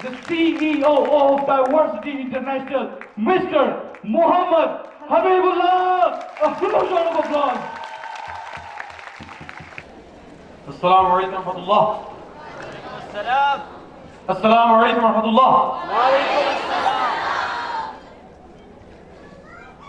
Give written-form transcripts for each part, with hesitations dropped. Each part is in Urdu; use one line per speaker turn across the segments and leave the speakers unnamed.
the CEO of Diversity International, Mr. Mohammed Habibullah. A huge round of applause. Assalamu alaikum wa rahmatullah. Assalamu alaikum wa rahmatullah.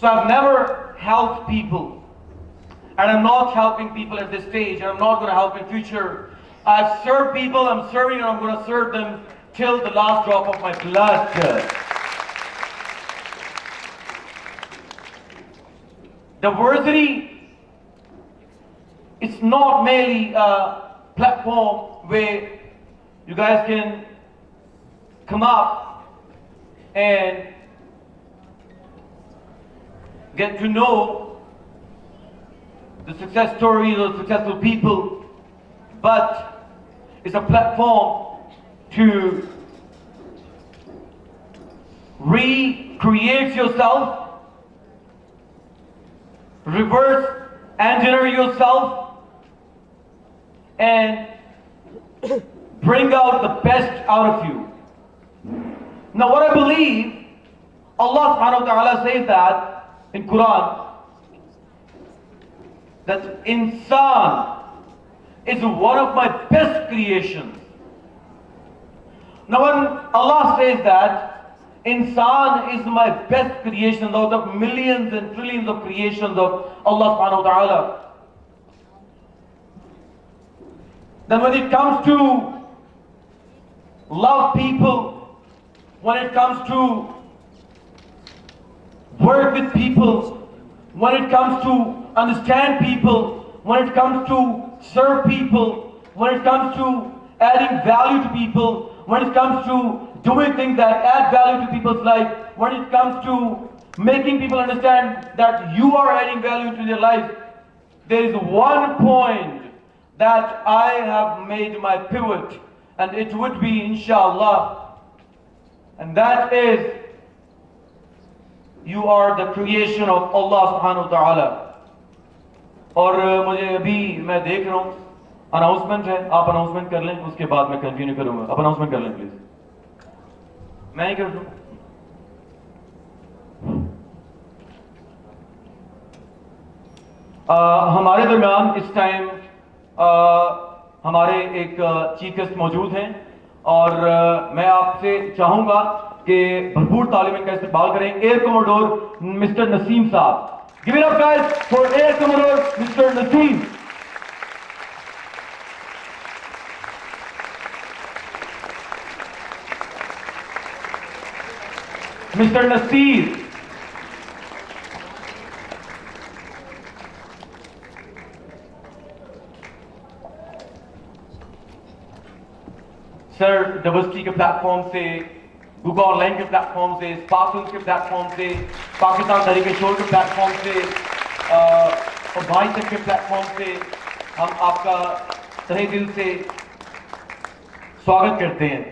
So I've never helped people and I'm not helping people at this stage and I'm not going to help in future. I've served people, I'm serving and I'm going to serve them till the last drop of my blood. Diversity, it's not merely a platform where you guys can come up and get to know the success stories of successful people, but it's a platform to recreate yourself, reverse engineer yourself, and bring out the best out of you. Now what I believe, Allah subhanahu wa ta'ala says that in Quran, that insan is one of my best creations. Now when Allah says that insan is my best creation out of millions and trillions of creations of Allah subhanahu wa ta'ala, then when it comes to love people, when it comes to work with people, when it comes to understand people, when it comes to serve people, when it comes to adding value to people, when it comes to doing things that add value to people's life, when it comes to making people understand that you are adding value to their life, there is one point that I have made my pivot, and it would be inshallah, and that is, you are the creation of Allah subhanahu wa ta'ala. اور مجھے ابھی میں دیکھ رہا ہوں اناؤنسمنٹ ہے, آپ اناؤنسمنٹ کر لیں, اس کے بعد میں کنٹینیو کروں گا. آپ اناؤنسمنٹ کر لیں پلیز. میں ہی کر دوں. ہمارے درمیان اس ٹائم ہمارے ایک چیف گیسٹ موجود ہیں, اور میں آپ سے چاہوں گا کہ بھرپور تعلیم کا استقبال کریں. ایئر کموڈور مسٹر نسیم صاحب. Give it up guys for Air Commodore Mr. Naseem. Mr. Naseer. سر ڈبلسٹی کے پلیٹ فارم سے, گوگا آن لائن کے پلیٹ فارم سے, اسپارکلز کے پلیٹ فارم سے, پاکستان تحریک شور کے پلیٹ فارم سے, اور بھائی تک کے پلیٹ فارم سے ہم آپ کا تہہ دل سے سواگت کرتے ہیں.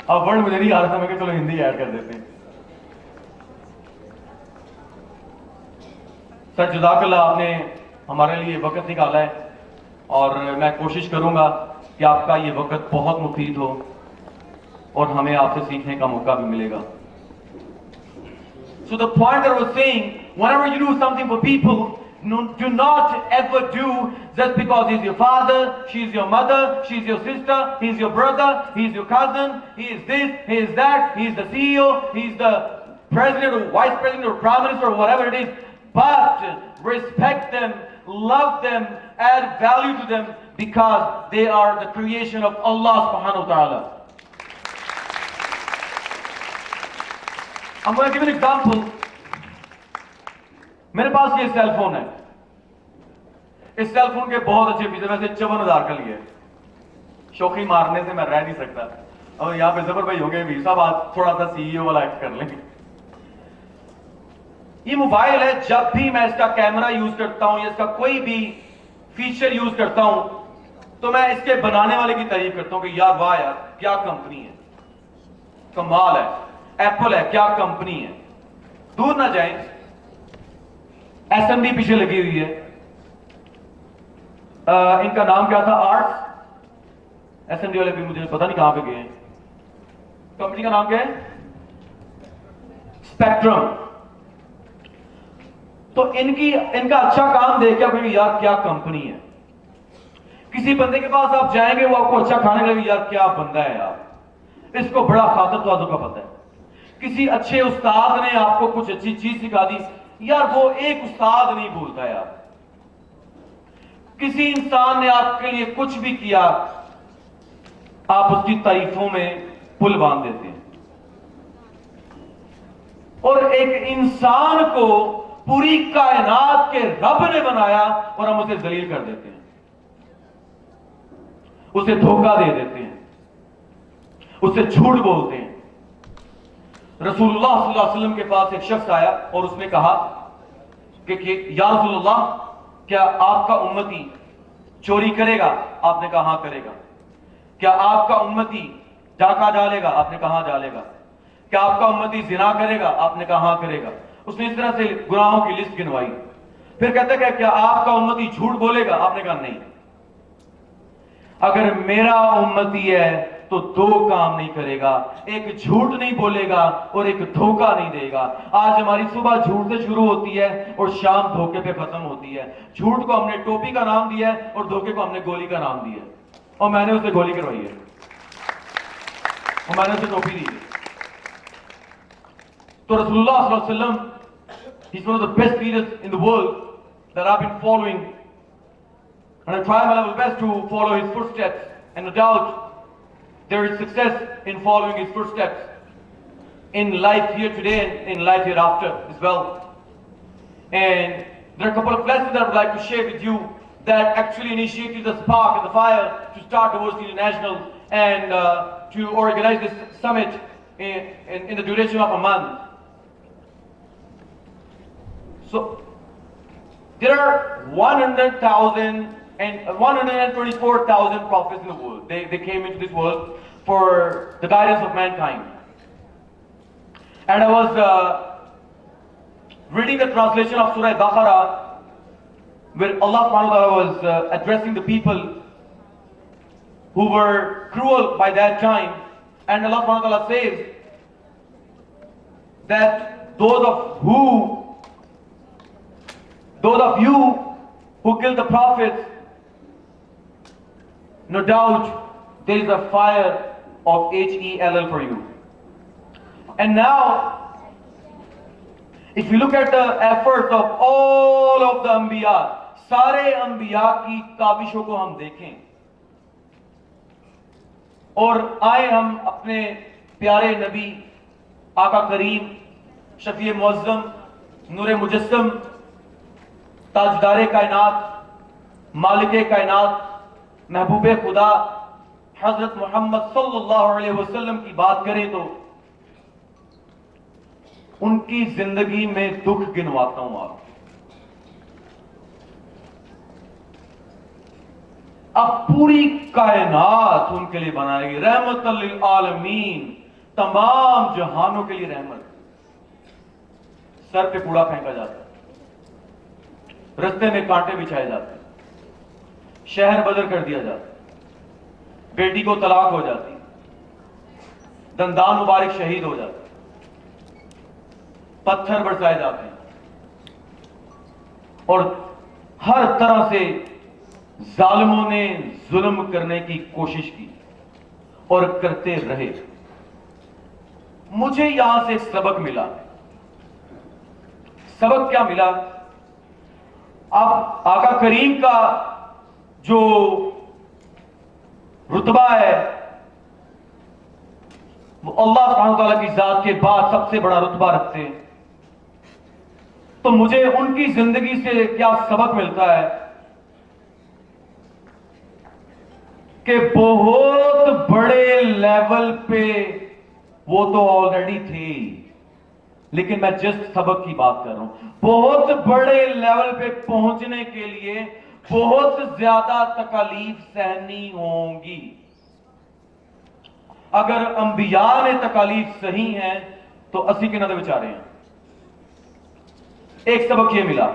اب ورڈ مجھے نہیں آ رہا تھا, میں کہ چلو ہندی ایڈ کر دیتے ہیں. سر جزاک اللہ, آپ نے ہمارے لیے وقت نکالا ہے, اور میں کوشش کروں گا کہ آپ کا یہ وقت بہت مفید ہو اور ہمیں آپ سے سیکھنے کا موقع بھی ملے گا. So the point that I was saying, whenever you do something for people, do not ever do just because he's your father, she's your mother, she's your sister, he's your brother, he's your cousin, he is this, he is that, he's the CEO, he's the president or vice president or prime minister or whatever it is. But respect them, love them, add value to them, because they are the creation of Allah subhanahu wa ta'ala. I'm going to give an example. میرے پاس یہ سیل فون ہے. اس سیل فون کے بہت اچھے فیچر, ویسے 54,000 کا لیے, شوخی مارنے سے میں رہ نہیں سکتا. اور یہاں پہ زبر بھائی ہو گئے بھی صاحب, آج تھوڑا سا سی ای او والا ایکٹ کر لیں. یہ موبائل ہے, جب بھی میں اس کا کیمرہ یوز کرتا ہوں یا اس کا کوئی بھی فیچر یوز کرتا ہوں تو میں اس کے بنانے والے کی تعریف کرتا ہوں کہ یار واہ یار کیا کمپنی ہے, کمال ہے, ایپل ہے, کیا کمپنی ہے. دور نہ جائیں, ایس ایم ڈی پیچھے لگی ہوئی ہے, ان کا نام کیا تھا, آرٹس. ایس ایم ڈی والے بھی مجھے پتہ نہیں کہاں پہ گئے ہیں. کمپنی کا نام کیا ہے, اسپیکٹرم. تو ان کا اچھا کام دیکھ کے یار کیا کمپنی ہے. کسی بندے کے پاس آپ جائیں گے, وہ آپ کو اچھا کھانے لگے, یار کیا بندہ ہے یار, اس کو بڑا خاطر توازو کا پتہ ہے. کسی اچھے استاد نے آپ کو کچھ اچھی چیز سکھا دی, یار وہ ایک استاد نہیں بھولتا یار. کسی انسان نے آپ کے لیے کچھ بھی کیا, آپ اس کی تعریفوں میں پل باندھ دیتے ہیں. اور ایک انسان کو پوری کائنات کے رب نے بنایا اور ہم اسے ذلیل کر دیتے ہیں, اسے دھوکہ دے دیتے ہیں, اسے جھوٹ بولتے ہیں. رسول اللہ صلی اللہ علیہ وسلم کے پاس ایک شخص آیا اور اس نے کہا کہ یا رسول اللہ, کیا آپ کا امتی چوری کرے گا؟ آپ نے کہا ہاں کرے گا. کیا آپ کا امتی ڈاکہ ڈالے گا؟ آپ نے کہا ہاں ڈالے گا. کیا آپ کا امتی زنا کرے گا؟ آپ نے کہا ہاں کرے گا. اس نے اس طرح سے گناہوں کی لسٹ گنوائی. پھر کہتا ہے کہ کیا آپ کا امتی جھوٹ بولے گا؟ آپ نے کہا نہیں. اگر میرا امتی ہے تو دو کام نہیں کرے گا, ایک جھوٹ نہیں بولے گا اور ایک دھوکہ نہیں دے گا. آج ہماری صبح جھوٹ سے شروع ہوتی ہے اور شام دھوکے پہ ختم ہوتی ہے. جھوٹ کو ہم نے ٹوپی کا نام دیا ہے اور دھوکے کو ہم نے گولی کا نام دیا ہے, اور میں نے اسے گولی کروائی ہے اور میں نے اسے ٹوپی دی ہے. تو رسول اللہ صلی اللہ علیہ وسلم, he's one of the best leaders in the world that I've been following, and I try my level best to follow his footsteps, and no doubt there is success in following his footsteps in life here today and in life hereafter as well. And there are a couple of lessons that I would like to share with you that actually initiated the spark and the fire to start Diversity International and to organize this summit in the duration of a month. So there are 100,000
and 124,000 prophets in the world. They came into this world for the guidance of mankind. And I was reading the translation of Surah Baqarah, where Allah subhanahu wa ta'ala was addressing the people who were cruel by that time. And Allah subhanahu wa ta'ala says that those of you who kill the prophets, no doubt there is a fire of Hell for you. And now, if you look at the efforts of all of the Anbiya, سارے انبیاء کی کاوشوں کو ہم دیکھیں اور آئے ہم اپنے پیارے نبی آقا کریم شفیع معظم نور مجسم تاجدار کائنات مالک کائنات محبوب خدا حضرت محمد صلی اللہ علیہ وسلم کی بات کریں تو ان کی زندگی میں دکھ گنواتا ہوں آپ. اب پوری کائنات ان کے لیے بنائے گی, رحمت للعالمین, تمام جہانوں کے لیے رحمت. سر پہ کوڑا پھینکا جاتا ہے, رستے میں کانٹے بچھائے جاتے ہیں, شہر بدر کر دیا جاتا ہے, بیٹی کو طلاق ہو جاتی, دندان مبارک شہید ہو جاتے, پتھر برسائے جاتے ہیں, اور ہر طرح سے ظالموں نے ظلم کرنے کی کوشش کی اور کرتے رہے. مجھے یہاں سے سبق ملا. سبق کیا ملا؟ اب آقا کریم کا جو رتبہ ہے وہ اللہ سبحانہ تعالیٰ کی ذات کے بعد سب سے بڑا رتبہ رکھتے ہیں. تو مجھے ان کی زندگی سے کیا سبق ملتا ہے کہ بہت بڑے لیول پہ وہ تو آلریڈی تھے, لیکن میں جس سبق کی بات کر رہا ہوں, بہت بڑے لیول پہ پہنچنے کے لیے بہت زیادہ تکالیف سہنی ہوں گی. اگر انبیاء نے تکالیف سہی ہیں تو اسی کے نظر بچارے ہیں. ایک سبق یہ ملا,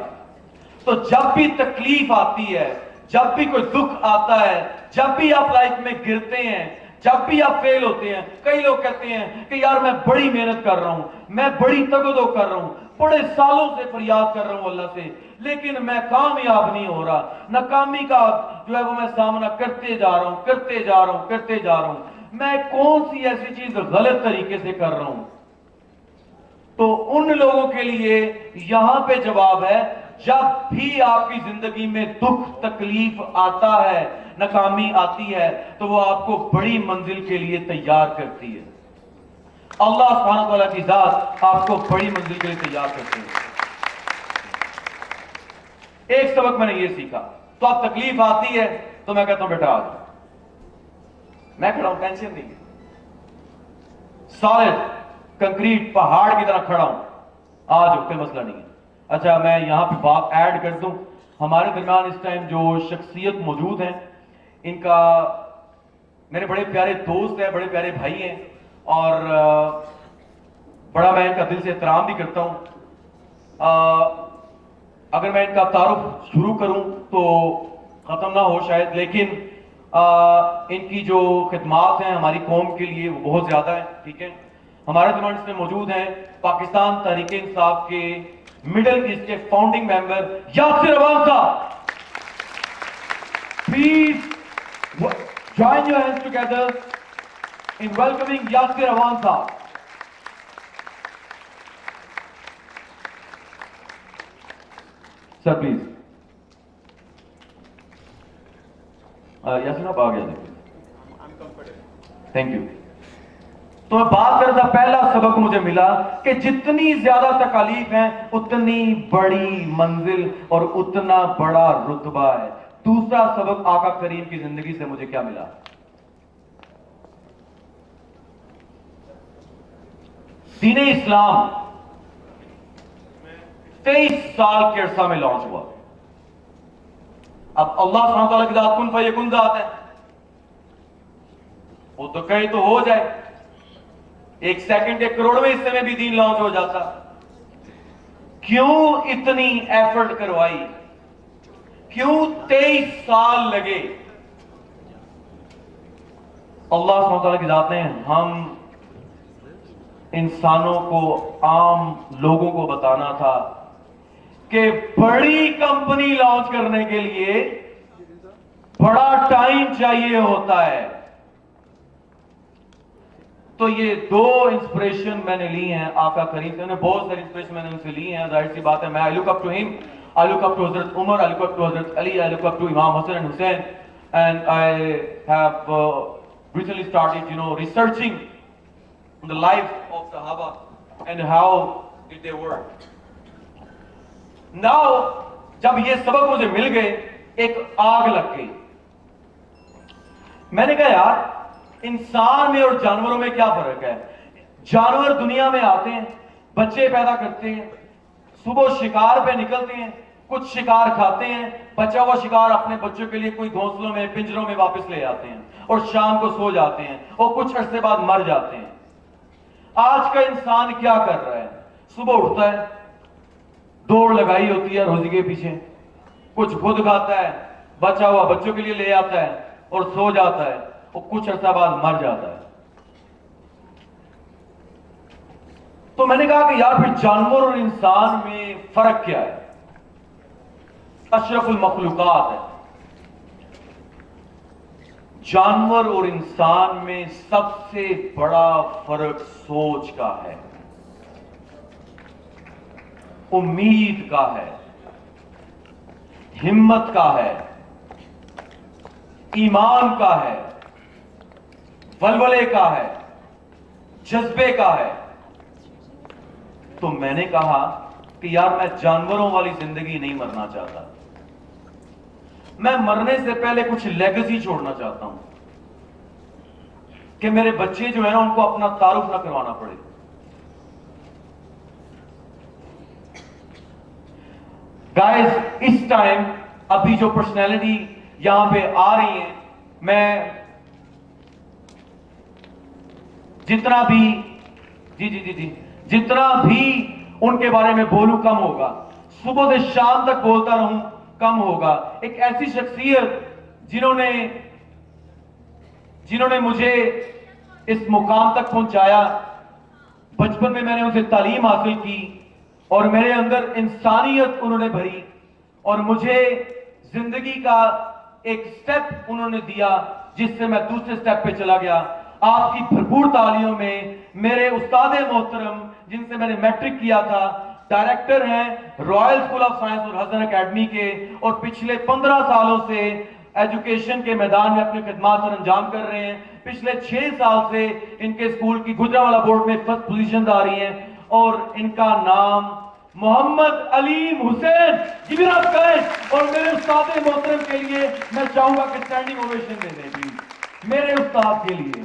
تو جب بھی تکلیف آتی ہے, جب بھی کوئی دکھ آتا ہے, جب بھی آپ لائف میں گرتے ہیں, جب بھی آپ فیل ہوتے ہیں, کئی لوگ کہتے ہیں کہ یار میں بڑی محنت کر رہا ہوں, میں بڑی تگدو کر رہا ہوں, بڑے سالوں سے فریاد کر رہا ہوں اللہ سے, لیکن میں کامیاب نہیں ہو رہا. ناکامی کا جو ہے وہ میں سامنا کرتے جا رہا ہوں. میں کون سی ایسی چیز غلط طریقے سے کر رہا ہوں؟ تو ان لوگوں کے لیے یہاں پہ جواب ہے, جب بھی آپ کی زندگی میں دکھ تکلیف آتا ہے, ناکامی آتی ہے, تو وہ آپ کو بڑی منزل کے لیے تیار کرتی ہے. اللہ سبحانہ تعالیٰ کی ذات آپ کو بڑی منزل کے لیے تیار کرتی ہے. ایک سبق میں نے یہ سیکھا. تو اب تکلیف آتی ہے تو میں کہتا ہوں بیٹا آ جاؤ, میں کھڑا ہوں, ٹینشن نہیں ہے, سالڈ کنکریٹ پہاڑ کی طرح کھڑا ہوں, آ جاؤ, کوئی مسئلہ نہیں ہے. اچھا میں یہاں پہ بات ایڈ کر دوں, ہمارے درمیان اس ٹائم جو شخصیت موجود ہیں, ان کا میرے بڑے پیارے دوست ہیں, بڑے پیارے بھائی ہیں, اور بڑا میں ان کا دل سے احترام بھی کرتا ہوں. اگر میں ان کا تعارف شروع کروں تو ختم نہ ہو شاید, لیکن ان کی جو خدمات ہیں ہماری قوم کے لیے وہ بہت زیادہ ہیں. ٹھیک ہے, ہمارے درمیان اس میں موجود ہیں پاکستان تحریک انصاف کے مڈل ایسٹ کے فاؤنڈنگ ممبر یاسر اوان صاحب. Please join your hands together in welcoming Yasir Awan صاحب. Sir please. یاسر صاحب آ گیا. Thank you. تو میں بات کر رہا تھا, پہلا سبق مجھے ملا کہ جتنی زیادہ تکالیف ہیں اتنی بڑی منزل اور اتنا بڑا رتبہ ہے. دوسرا سبق آقا کریم کی زندگی سے مجھے کیا ملا؟ دین اسلام 23 سال کے عرصہ میں لانچ ہوا. اب اللہ سبحانہ تعالیٰ کی ذات کن فیکن ذات ہے، وہ تو کہیں تو ہو جائے، ایک سیکنڈ کے کروڑویں حصے میں بھی دین لانچ ہو جاتا، کیوں اتنی ایفرٹ کروائی، کیوں 23 سال لگے؟ اللہ سبحانہ تعالیٰ کی ذات نے ہم انسانوں کو، عام لوگوں کو بتانا تھا کہ بڑی کمپنی لانچ کرنے کے لیے بڑا ٹائم چاہیے ہوتا ہے۔ تو یہ دو انسپریشن میں نے لی ہیں آقا کریم سے، بہت ساری انسپریشن میں نے ان سے لی ہیں، ظاہر سی بات ہے، میں I look up to him, I look up to حضرت عمر, I look up to حضرت علی, I look up to امام حسن and Hussein, and I have recently started, researching the life of Sahaba and how did they work. Now, جب یہ سبق مجھے مل گئے، ایک آگ لگ گئی، میں نے کہا یار انسان میں اور جانوروں میں کیا فرق ہے؟ جانور دنیا میں آتے ہیں، بچے پیدا کرتے ہیں، صبح شکار پہ نکلتے ہیں، کچھ شکار کھاتے ہیں، بچا ہوا شکار اپنے بچوں کے لیے کوئی گھونسلوں میں، پنجروں میں واپس لے آتے ہیں اور شام کو سو جاتے ہیں اور کچھ عرصے بعد مر جاتے ہیں۔ آج کا انسان کیا کر رہا ہے؟ صبح اٹھتا ہے، دوڑ لگائی ہوتی ہے روزی کے پیچھے، کچھ خود کھاتا ہے، بچا ہوا بچوں کے لیے لے آتا ہے اور سو جاتا ہے اور کچھ عرصہ بعد مر جاتا ہے۔ تو میں نے کہا کہ یار پھر جانور اور انسان میں فرق کیا ہے؟ اشرف المخلوقات ہے۔ جانور اور انسان میں سب سے بڑا فرق سوچ کا ہے، امید کا ہے، ہمت کا ہے، ایمان کا ہے، ولولے کا ہے، جذبے کا ہے۔ تو میں نے کہا کہ یار میں جانوروں والی زندگی نہیں مرنا چاہتا، میں مرنے سے پہلے کچھ لیگیسی چھوڑنا چاہتا ہوں کہ میرے بچے جو ہیں نا ان کو اپنا تعارف نہ کروانا پڑے۔ گائز اس ٹائم ابھی جو پرسنالٹی یہاں پہ آ رہی ہیں، میں جتنا بھی جتنا بھی ان کے بارے میں بولوں کم ہوگا، صبح سے شام تک بولتا رہوں کم ہوگا۔ ایک ایسی شخصیت جنہوں نے مجھے اس مقام تک پہنچایا، بچپن میں نے ان سے تعلیم حاصل کی اور میرے اندر انسانیت انہوں نے بھری اور مجھے زندگی کا ایک سٹیپ انہوں نے دیا جس سے میں دوسرے سٹیپ پہ چلا گیا۔ آپ کی بھرپور تعلیموں میں میرے استاد محترم جن سے میں نے میٹرک کیا تھا، ڈائریکٹر ہیں رائل اسکول آف سائنس اور حسن اکیڈمی کے، اور پچھلے 15 سالوں سے ایجوکیشن کے میدان میں اپنے خدمات سر انجام کر رہے ہیں۔ پچھلے 6 سال سے ان کے اسکول کی گجرانوالہ بورڈ میں فرسٹ پوزیشنز آ رہی ہیں، اور ان کا نام محمد علیم حسین جی آپ کہیں، اور میرے استاد محترم کے لیے میں چاہوں گا کہ اسٹینڈنگ اوویشن دے دیں پلیز میرے استاد کے لیے،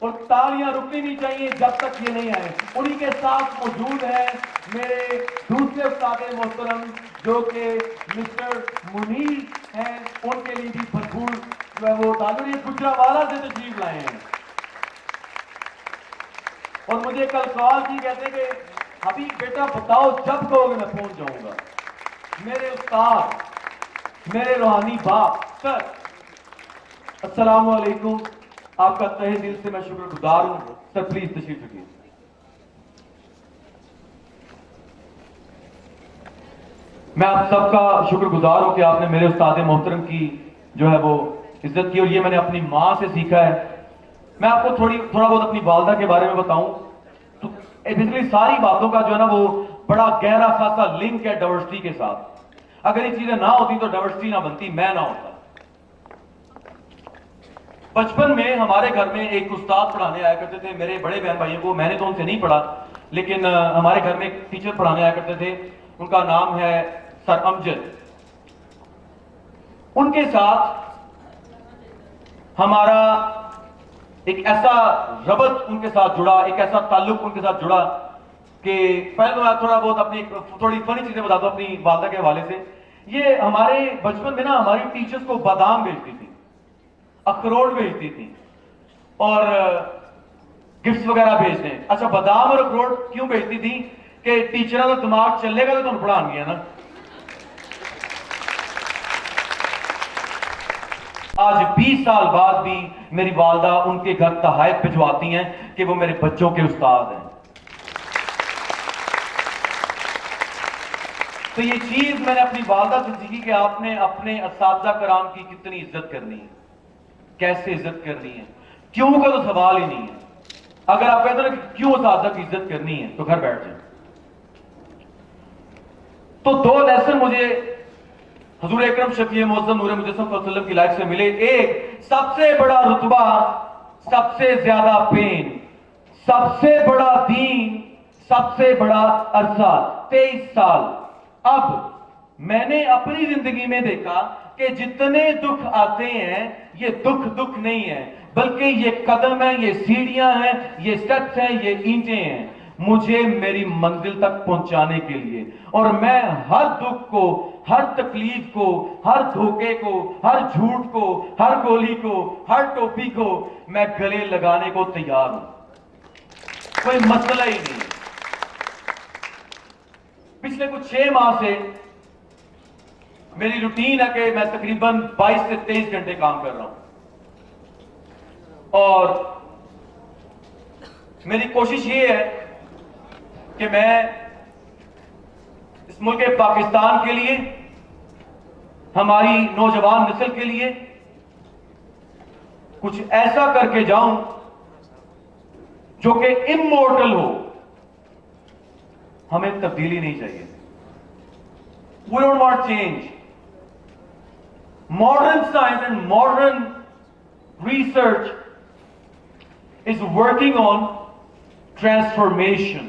اور تالیاں رکنی نہیں چاہیے جب تک یہ نہیں آئے۔ انہی کے ساتھ موجود ہیں میرے دوسرے استاد محترم جو کہ مسٹر منیر ہیں، ان کے لیے بھی بھرپور جو ہے وہ تعلیم، یہ گجرانوالہ سے تشریف لائے ہیں، اور مجھے کل کال کی، کہتے ہیں کہ حبیب بیٹا بتاؤ جب کہو گے میں پہنچ جاؤں گا۔ میرے استاد، میرے روحانی باپ، سر السلام علیکم، آپ کا تہہ دل سے میں شکر گزار ہوں۔ سر پلیز تشریف رکھیے۔ میں آپ سب کا شکر گزار ہوں کہ آپ نے میرے استاد محترم کی جو ہے وہ عزت کی، اور یہ میں نے اپنی ماں سے سیکھا ہے۔ میں آپ کو تھوڑا بہت اپنی والدہ کے بارے میں بتاؤں تو بیسیکلی ساری باتوں کا جو ہے نا وہ بڑا گہرا خاصا لنک ہے ڈائیورسٹی کے ساتھ۔ اگر یہ چیزیں نہ ہوتی تو ڈائیورسٹی نہ بنتی، میں نہ ہوتا۔ بچپن میں ہمارے گھر میں ایک استاد پڑھانے آیا کرتے تھے میرے بڑے بہن بھائیوں کو، میں نے تو ان سے نہیں پڑھا، لیکن ہمارے گھر میں ایک ٹیچر پڑھانے آیا کرتے تھے، ان کا نام ہے سر امجد۔ ان کے ساتھ ہمارا ایک ایسا ربط ان کے ساتھ جڑا، ایک ایسا تعلق ان کے ساتھ جڑا کہ پہلے تو میں تھوڑا بہت اپنی تھوڑی فنی چیزیں بتاتا ہوں اپنی والدہ کے حوالے سے یہ ہمارے بچپن میں نا ہماری ٹیچرز کو بادام بھیجتی تھی, اخروٹ بھیجتی تھی, اور گفٹس وغیرہ بھیجتے ہیں. اچھا بادام اور اخروٹ کیوں بھیجتی تھی؟ کہ ٹیچروں کا دماغ چلے گا تو پڑھان گیا نا. آج 20 سال بعد بھی میری والدہ ان کے گھر تحائف بھجواتی ہیں کہ وہ میرے بچوں کے استاد ہیں. تو یہ چیز میں نے اپنی والدہ سے سیکھی کہ آپ نے اپنے اساتذہ کرام کی کتنی عزت کرنی ہے, کیسے عزت کرنی ہے. کیوں کا تو سوال ہی نہیں ہے. اگر آپ کہتے ہیں کہ کیوں اساتذہ کی عزت کرنی ہے تو گھر بیٹھ جائیں. تو 2 لیسن مجھے حضور اکرم شفیع معظم نور مجسم صلی اللہ علیہ وسلم کی لائف سے ملے. ایک, سب سے بڑا رتبہ, سب سے زیادہ پین, سب سے بڑا دین, سب سے بڑا عرصہ 23 سال. اب میں نے اپنی زندگی میں دیکھا کہ جتنے دکھ آتے ہیں یہ دکھ نہیں ہے, بلکہ یہ قدم ہیں, یہ سیڑھیاں ہیں, یہ سٹیپس ہیں, یہ اینٹیں ہیں مجھے میری منزل تک پہنچانے کے لیے. اور میں ہر دکھ کو, ہر تکلیف کو, ہر دھوکے کو, ہر جھوٹ کو, ہر گولی کو, ہر ٹوپی کو میں گلے لگانے کو تیار ہوں. کوئی مسئلہ ہی نہیں. پچھلے کچھ 6 ماہ سے میری روٹین ہے کہ میں تقریباً 22 سے 23 گھنٹے کام کر رہا ہوں, اور میری کوشش یہ ہے کہ میں اس ملک پاکستان کے لیے, ہماری نوجوان نسل کے لیے کچھ ایسا کر کے جاؤں جو کہ امورٹل ہو. ہمیں تبدیلی نہیں چاہیے. We don't want change. Modern science and modern research is working on transformation.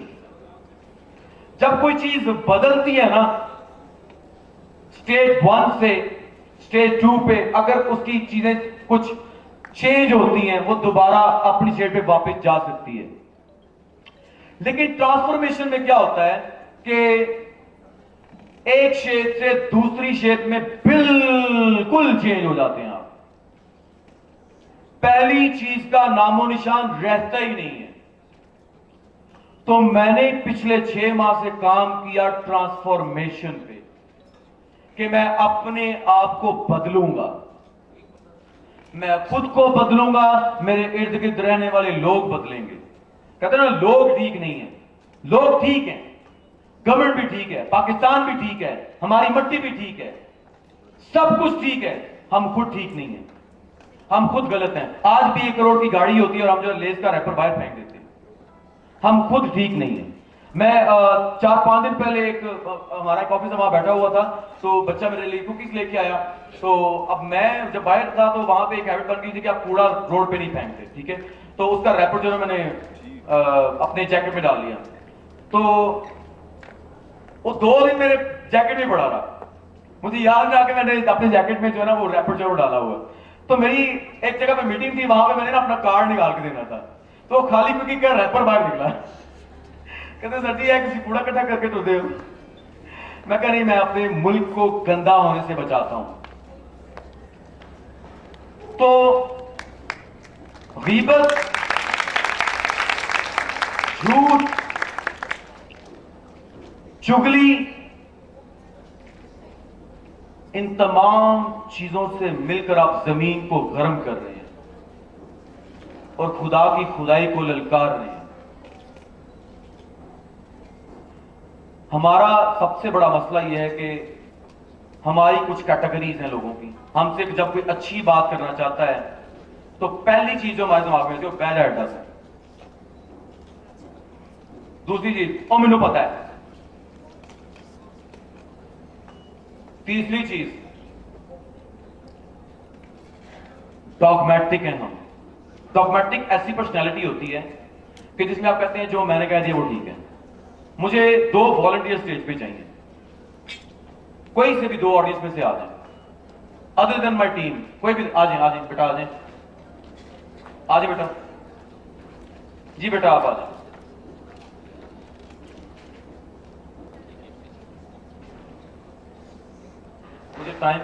جب کوئی چیز بدلتی ہے نا, سٹیج 1 سے سٹیج 2 پہ, اگر اس کی چیزیں کچھ چینج ہوتی ہیں وہ دوبارہ اپنی شیپ پہ واپس جا سکتی ہے. لیکن ٹرانسفارمیشن میں کیا ہوتا ہے کہ ایک شیپ سے دوسری شیپ میں بالکل چینج ہو جاتے ہیں آپ. پہلی چیز کا نام و نشان رہتا ہی نہیں ہے. تو میں نے پچھلے 6 ماہ سے کام کیا ٹرانسفارمیشن پہ کہ میں اپنے آپ کو بدلوں گا, میں خود کو بدلوں گا, میرے ارد گرد رہنے والے لوگ بدلیں گے. کہتے ہیں نا لوگ ٹھیک نہیں ہیں, لوگ ٹھیک ہیں, گورنمنٹ بھی ٹھیک ہے, پاکستان بھی ٹھیک ہے, ہماری مٹی بھی ٹھیک ہے, سب کچھ ٹھیک ہے, ہم خود ٹھیک نہیں ہیں, ہم خود غلط ہیں. آج بھی 1 کروڑ کی گاڑی ہوتی ہے اور ہم جو لیز کا ریپر باہر پھینک دیتے ہیں. ہم خود ٹھیک نہیں ہیں. میں 4-5 دن پہلے ایک ہمارا ایک آفس وہاں بیٹھا ہوا تھا, تو بچہ میرے لیے کوکیز لے کے آیا. تو اب میں جب باہر تھا تو وہاں پہ ایک ہیبٹ بن گئی تھی کہ آپ کوڑا روڈ پہ نہیں پھینکتے, ٹھیک ہے. تو اس کا ریپر جو ہے میں نے اپنے جیکٹ میں ڈال لیا. تو وہ 2 دن میرے جیکٹ میں پڑا رہا. مجھے یاد نہیں آ کہ میں نے اپنے جیکٹ میں جو ہے نا وہ ریپر جو ہے وہ ڈالا ہوا. تو میری ایک جگہ پہ میٹنگ تھی, وہاں پہ میں نے نا اپنا کارڈ نکال کے دینا تھا, تو خالی کوکی کا ریپر باہر نکلا. کہتے سر جی ہے کسی کوڑا کٹھا کر کے تو دے. میں کہا نہیں, میں اپنے ملک کو گندا ہونے سے بچاتا ہوں. تو غیبت, جھوٹ, چگلی, ان تمام چیزوں سے مل کر آپ زمین کو گرم کر رہے ہیں اور خدا کی خدائی کو للکار رہے ہیں. ہمارا سب سے بڑا مسئلہ یہ ہے کہ ہماری کچھ کیٹیگریز ہیں لوگوں کی. ہم سے جب کوئی اچھی بات کرنا چاہتا ہے تو پہلی چیز جو ہمارے دماغ میں آتی ہے وہ بیڈ ایڈریس ہے. دوسری چیز اور مجھے پتا ہے. تیسری چیز ڈاگمیٹک ہیں ہم. ڈاگمیٹک ایسی پرسنالٹی ہوتی ہے کہ جس میں آپ کہتے ہیں جو میں نے کہہ دیا وہ ٹھیک ہے. مجھے 2 والنٹیئر اسٹیج پہ چاہیے, کوئی سے بھی 2 آڈینس میں سے آ جائیں, ادر دین مائی ٹیم. کوئی بھی آ جائیں بیٹا, آ جائیں بیٹا, جی بیٹا آپ آ جائیں. مجھے ٹائم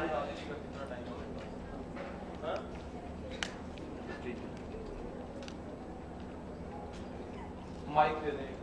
مائک دے دیں.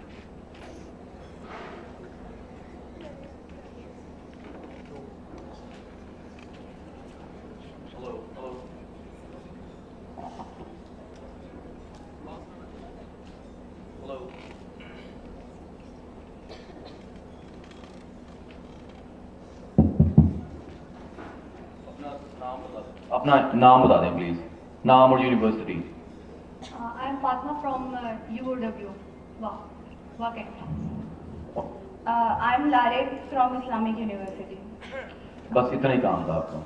اپنا نام بتا دیں پلیز, نام اور university.
I am Fatma from UOW. Wakai. I am Larek from Islamic University.
بس اتنا ہی کام تھا آپ کا,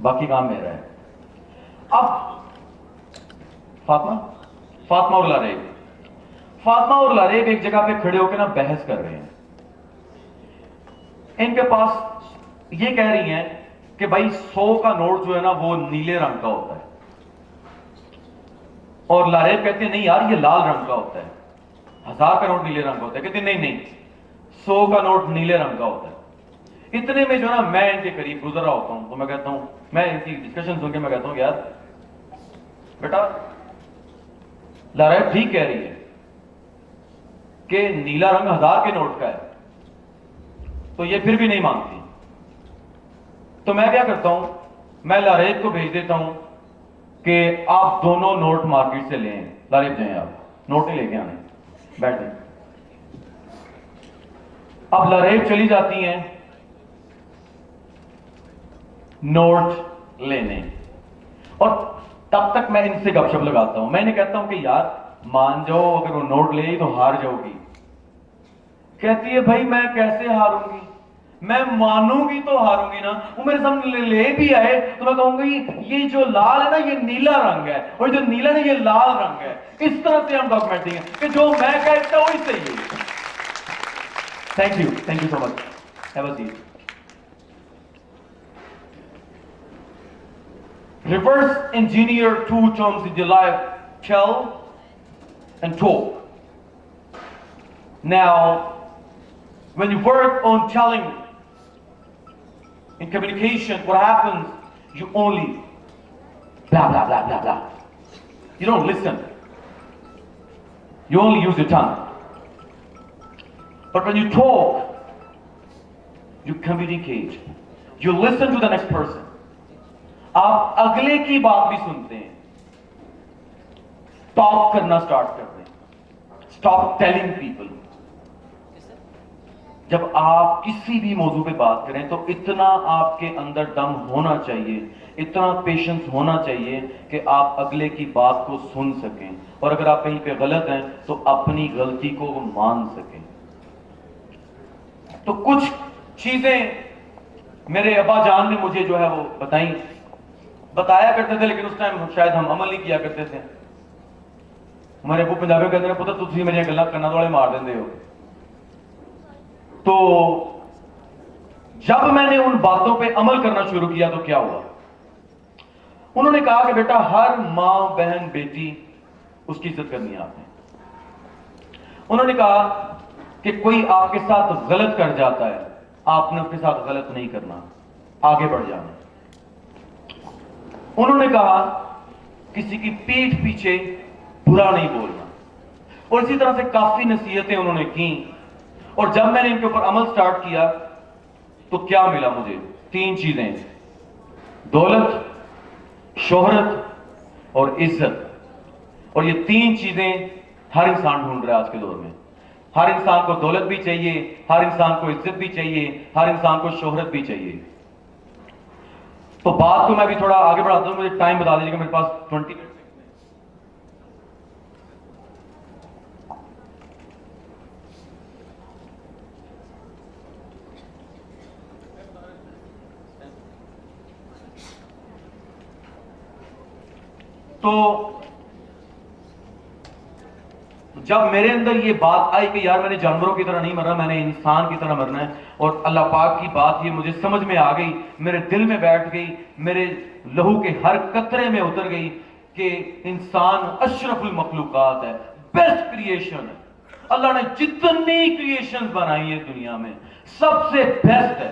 باقی کام میرا ہے. اب فاطمہ اور لاریب ایک جگہ پہ کھڑے ہو کے نا بحث کر رہے ہیں. ان کے پاس یہ کہہ رہی ہیں کہ بھائی 100 کا نوٹ جو ہے نا وہ نیلے رنگ کا ہوتا ہے, اور لاریب کہتے ہیں نہیں یار یہ لال رنگ کا ہوتا ہے. 1000 کا نوٹ نیلے رنگ کا ہوتا ہے, کہتے ہیں نہیں 100 کا نوٹ نیلے رنگ کا ہوتا ہے. اتنے میں جو ہے نا میں ان کے قریب گزر رہا ہوتا ہوں, تو میں کہتا ہوں, میں ان کی ڈسکشن سن کے میں کہتا ہوں یار بیٹا لاریب ٹھیک کہہ رہی ہے کہ نیلا رنگ 1000 کے نوٹ کا ہے, تو یہ پھر بھی نہیں مانتی. تو میں کیا کرتا ہوں, میں لاریب کو بھیج دیتا ہوں کہ آپ دونوں نوٹ مارکیٹ سے لیں. لاریب جائیں, آپ نوٹ نہیں لے کے آنے, بیٹھیں. اب لاریب چلی جاتی ہیں نوٹ لینے, اور تب تک میں ان سے گپ شپ لگاتا ہوں. میں انہیں کہتا ہوں کہ یار مان جاؤ, اگر وہ نوٹ لے گی تو ہار جاؤ گی. کہتی ہے بھائی میں کیسے ہاروں گی, میں مانوں گی تو ہاروں گی نا. وہ میرے سامنے لے بھی آئے تو میں کہوں گی یہ جو لال ہے نا یہ نیلا رنگ ہے, اور جو نیلا ہے یہ لال رنگ ہے. اس طرح سے ہم ڈاکومنٹنگ ہے کہ جو میں کہتا ہوں وہی صحیح ہے. Thank you so much. Have a seat. Reverse engineer 2 terms in your life: tell and talk. Now, when you work on telling in communication, what happens? You only blah blah blah blah blah. You don't listen. You only use your tongue. But when you talk, you communicate. You listen to the next person. آپ اگلے کی بات بھی سنتے ہیں, ٹاک کرنا سٹارٹ کرتے ہیں. Stop telling people. جب آپ کسی بھی موضوع پہ بات کریں تو اتنا آپ کے اندر دم ہونا چاہیے, اتنا پیشنس ہونا چاہیے کہ آپ اگلے کی بات کو سن سکیں, اور اگر آپ کہیں پہ غلط ہیں تو اپنی غلطی کو مان سکیں. تو کچھ چیزیں میرے ابا جان نے مجھے جو ہے وہ بتایا کرتے تھے, لیکن اس ٹائم شاید ہم عمل نہیں کیا کرتے تھے. ہمارے ابو پنجابی کہتے ہیں پتہ تسی میری گلاں کنا دوڑے مار دیندے ہو. تو جب میں نے ان باتوں پہ عمل کرنا شروع کیا تو کیا ہوا, انہوں نے کہا کہ بیٹا ہر ماں بہن بیٹی اس کی عزت کرنی ہے آپ نے. انہوں نے کہا کہ کوئی آپ کے ساتھ غلط کر جاتا ہے, آپ نے اس کے ساتھ غلط نہیں کرنا, آگے بڑھ جانا. انہوں نے کہا کسی کی پیٹھ پیچھے برا نہیں بولنا, اور اسی طرح سے کافی نصیحتیں انہوں نے کی. اور جب میں نے ان کے اوپر عمل سٹارٹ کیا تو کیا ملا مجھے؟ 3 چیزیں: دولت, شہرت اور عزت. اور یہ 3 چیزیں ہر انسان ڈھونڈ رہا ہے آج کے دور میں. ہر انسان کو دولت بھی چاہیے, ہر انسان کو عزت بھی چاہیے, ہر انسان کو شہرت بھی چاہیے. تو بات کو میں بھی تھوڑا آگے بڑھاتا ہوں, مجھے ٹائم بتا دیجیے کہ میرے پاس 20 منٹ. تو جب میرے اندر یہ بات آئی کہ یار میں نے جانوروں کی طرح نہیں مرنا, میں نے انسان کی طرح مرنا ہے, اور اللہ پاک کی بات یہ مجھے سمجھ میں آ گئی, میرے دل میں بیٹھ گئی, میرے لہو کے ہر قطرے میں اتر گئی کہ انسان اشرف المخلوقات ہے, بیسٹ کریشن ہے. اللہ نے جتنی کریشن بنائی ہے دنیا میں سب سے بیسٹ ہے.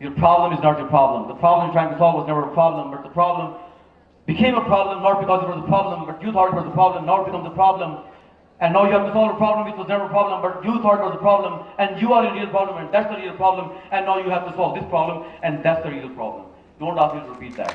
your problem is not your problem. The problem you're trying to solve was never a problem, but the problem became a problem not because it was a problem, but you thought it was a problem. Now it becomes a problem, and now you have to solve a problem which was never a problem, but you thought it was a problem, and you are a real problem, and that's the real problem, and now you have to solve this problem, and that's the real problem. Don't ask me to repeat that.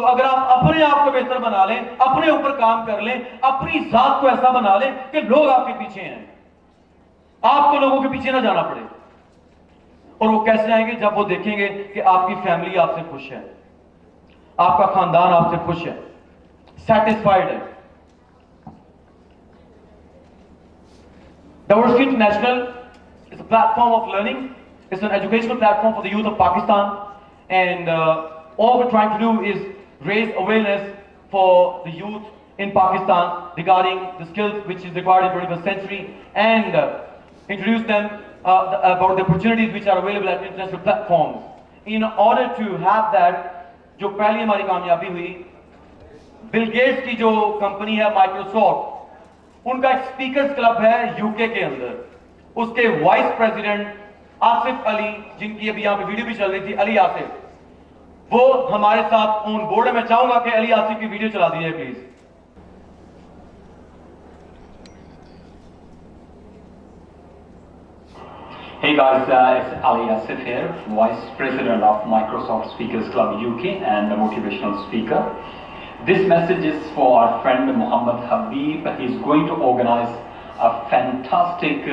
تو اگر آپ اپنے آپ کو بہتر بنا لیں, اپنے اوپر کام کر لیں, اپنی ذات کو ایسا بنا لیں کہ لوگ آپ کے پیچھے ہیں, آپ کو لوگوں کے پیچھے نہ جانا پڑے. اور وہ کیسے آئیں گے؟ جب وہ دیکھیں گے کہ آپ کی فیملی آپ سے خوش ہے, آپ کا خاندان آپ سے خوش ہے, سیٹسفائیڈ ہے. Diversity International is a platform of learning. It's an educational platform for the youth of Pakistan, and all we're trying to do is raise awareness for the youth in Pakistan regarding the skills which is required in the 21st century, and introduce them about the opportunities which are available at international platforms. In order to have that, جو پہلی ہماری کامیابی ہوئی, بل گیٹس کی جو کمپنی ہے مائکروسافٹ, ان کا ایک سپیکرز کلب ہے یو کے اندر. اس کے وائس پریزیڈنٹ آصف علی, جن کی ابھی یہاں پہ ویڈیو بھی چل رہی تھی, علی آصف, وہ ہمارے ساتھ آن بورڈ ہے. میں چاہوں گا کہ علی آصف کی ویڈیو چلا دیجیے please.
Hey guys, it's Ali Asif here, Vice President of Microsoft Speakers Club UK and a motivational speaker. This message is for our friend Muhammad Habib. He's going to organize a fantastic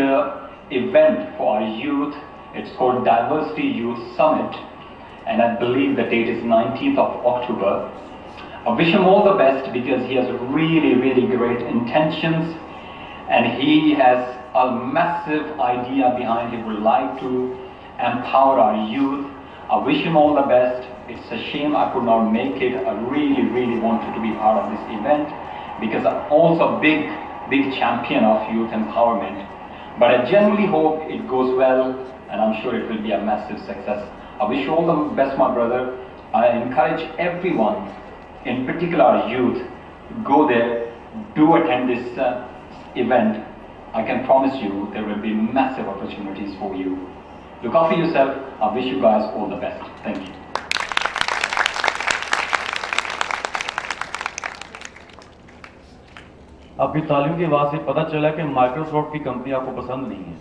event for our youth. It's called Diversity Youth Summit, and I believe the date is 19th of October. I wish him all the best because he has really great intentions, and he has a massive idea behind. He would like to empower our youth. I wish him all the best. It's a shame I could not make it. I really wanted to be part of this event because I'm also a big champion of youth empowerment. But I genuinely hope it goes well, and I'm sure it will be a massive success. I wish you all the best, my brother. I encourage everyone, in particular our youth, go there, do attend this event. I can promise you there will be massive opportunities for you. Look after yourself. I wish you guys all the best. Thank you.
آپ کی تعلیم کی آواز سے پتہ چلا کہ مائکروسافٹ کی کمپنی آپ کو پسند نہیں ہے.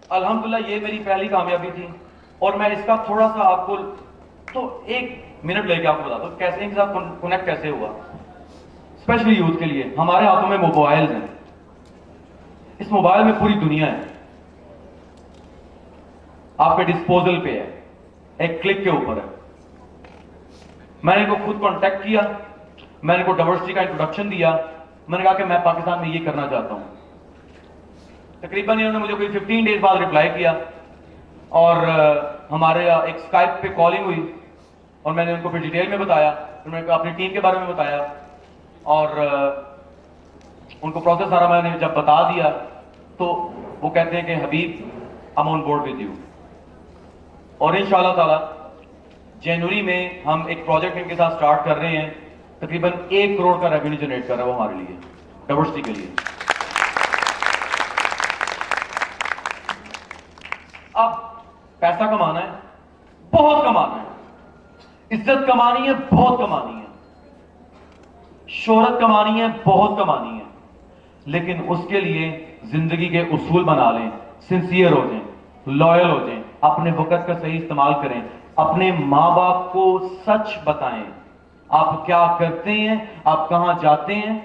الحمدللہ یہ میری پہلی کامیابی تھی, اور میں اس کا تھوڑا سا آپ کو تو 1 منٹ لے کے آپ کو بتاتا ہوں کیسے ان کے ساتھ کنیکٹ کیسے ہوا. اسپیشلی یوتھ کے لیے ہمارے ہاتھوں میں موبائلز ہیں, اس موبائل میں پوری دنیا ہے, آپ کے ڈسپوزل پہ ہے, ایک کلک کے اوپر ہے. میں نے ان کو خود کانٹیکٹ کیا, میں نے ان کو ڈائیورسٹی کا انٹروڈکشن دیا, میں نے کہا کہ میں پاکستان میں یہ کرنا چاہتا ہوں. تقریباً انہوں نے مجھے کوئی 15 ڈیز بعد ریپلائی کیا, اور ہمارے ایک اسکائپ پہ کالنگ ہوئی, اور میں نے ان کو پھر ڈیٹیل میں بتایا, پھر میں نے اپنی ٹیم کے بارے میں بتایا, اور ان کو پروسیس سارا میں نے جب بتا دیا تو وہ کہتے ہیں کہ حبیب I'm on board with you. اور انشاءاللہ تعالی جنوری میں ہم ایک پروجیکٹ ان کے ساتھ سٹارٹ کر رہے ہیں, تقریباً 1 کروڑ کا ریونیو جنریٹ کر رہا ہے وہ ہمارے لیے ڈائیورسٹی کے لیے. اب پیسہ کمانا ہے, بہت کمانا ہے, عزت کمانی ہے, بہت کمانی ہے, شہرت کمانی ہے, بہت کمانی ہے, لیکن اس کے لیے زندگی کے اصول بنا لیں, سنسیئر ہو جائیں, لائل ہو جائیں, اپنے وقت کا صحیح استعمال کریں, اپنے ماں باپ کو سچ بتائیں, آپ کیا کرتے ہیں, آپ کہاں جاتے ہیں,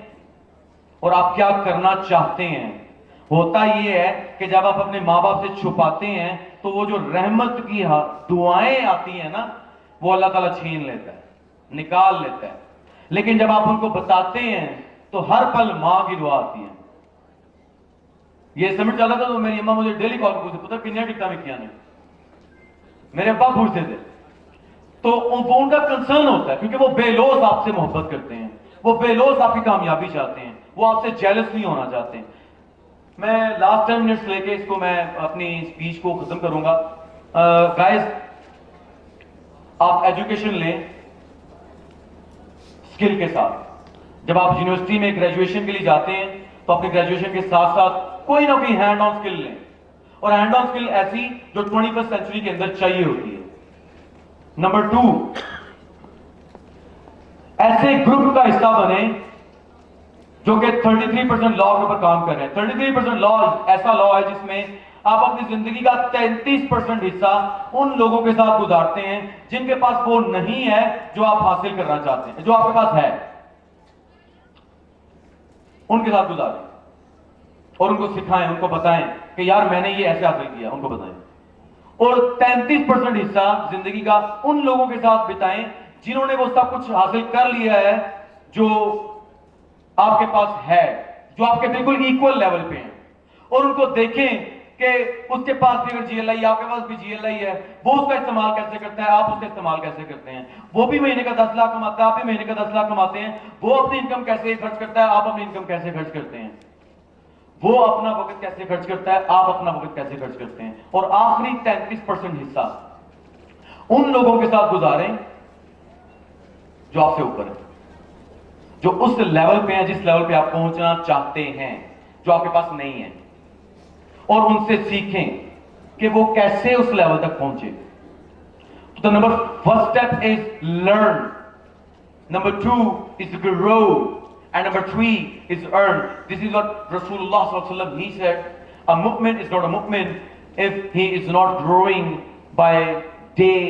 اور آپ کیا کرنا چاہتے ہیں. ہوتا یہ ہے کہ جب آپ اپنے ماں باپ سے چھپاتے ہیں تو وہ جو رحمت کی دعائیں آتی ہیں نا, وہ اللہ تعالیٰ چھین لیتا ہے, نکال لیتا ہے. لیکن جب آپ ان کو بتاتے ہیں تو ہر پل ماں کی دعا آتی ہے. یہ سمجھ چلا تھا تو میری اماں مجھے ڈیلی کال پوچھتے, پتہ کنیا ٹکٹا میں کیا نے, میرے ابا پوچھتے تھے. تو وہ ان کا کنسرن ہوتا ہے کیونکہ وہ بے لوث آپ سے محبت کرتے ہیں, وہ بے لوث آپ کی کامیابی چاہتے ہیں, وہ آپ سے جیلس نہیں ہونا چاہتے ہیں. میں لاسٹ 10 منٹس لے کے اس کو میں اپنی اسپیچ کو ختم کروں گا. گائز, آپ ایجوکیشن لیں اسکل کے ساتھ. جب آپ یونیورسٹی میں گریجویشن کے لیے جاتے ہیں تو اپنی گریجویشن کے ساتھ ساتھ کوئی نہ کوئی ہینڈ آن اسکل لیں, اور ہینڈ آن اسکل ایسی جو 21st سینچری کے اندر چاہیے ہوتی ہے. نمبر 2, ایسے گروپ کا حصہ بنیں جو کہ 33% لا کے اوپر کام کر رہے ہیں. 33% لا ایسا لا ہے جس میں آپ اپنی زندگی کا 33% حصہ ان لوگوں کے ساتھ گزارتے ہیں جن کے پاس وہ نہیں ہے جو آپ حاصل کرنا چاہتے ہیں. جو آپ کے پاس ہے ان کے ساتھ گزاریں اور ان کو سکھائیں, ان کو بتائیں کہ یار میں نے یہ ایسے حاصل کیا, ان کو بتائیں. اور 33% حصہ زندگی کا ان لوگوں کے ساتھ بتائیں جنہوں نے وہ سب کچھ حاصل کر لیا ہے جو آپ کے پاس ہے, جو آپ کے بالکل ایکول لیول پہ ہیں, اور ان کو دیکھیں کہ اس کے پاس بھی اگر جی ایل آئی, آپ کے پاس بھی جی ایل آئی ہے, وہ اس کا استعمال کیسے کرتا ہے, آپ اس کا استعمال کیسے کرتے ہیں. وہ بھی مہینے کا 10 لاکھ کماتا ہے, آپ بھی مہینے کا 10 لاکھ کماتے ہیں. وہ اپنی انکم کیسے خرچ کرتا ہے, آپ اپنی انکم کیسے خرچ کرتے ہیں. وہ اپنا وقت کیسے خرچ کرتا ہے, آپ اپنا وقت کیسے خرچ کرتے ہیں. اور آخری 33% حصہ ان لوگوں کے ساتھ گزاریں جو آپ سے اوپر ہیں, جو اس لیول پہ ہیں جس لیول پہ آپ پہنچنا چاہتے ہیں, جو آپ کے پاس نہیں ہے, اور ان سے سیکھیں کہ وہ کیسے اس لیول تک پہنچے. تو number first step is learn, number 2 is grow, and number 3 is earn. This is what Rasulullah sallallahu alaihi wasallam, he said, a mu'min is not a mu'min if he is not growing by day.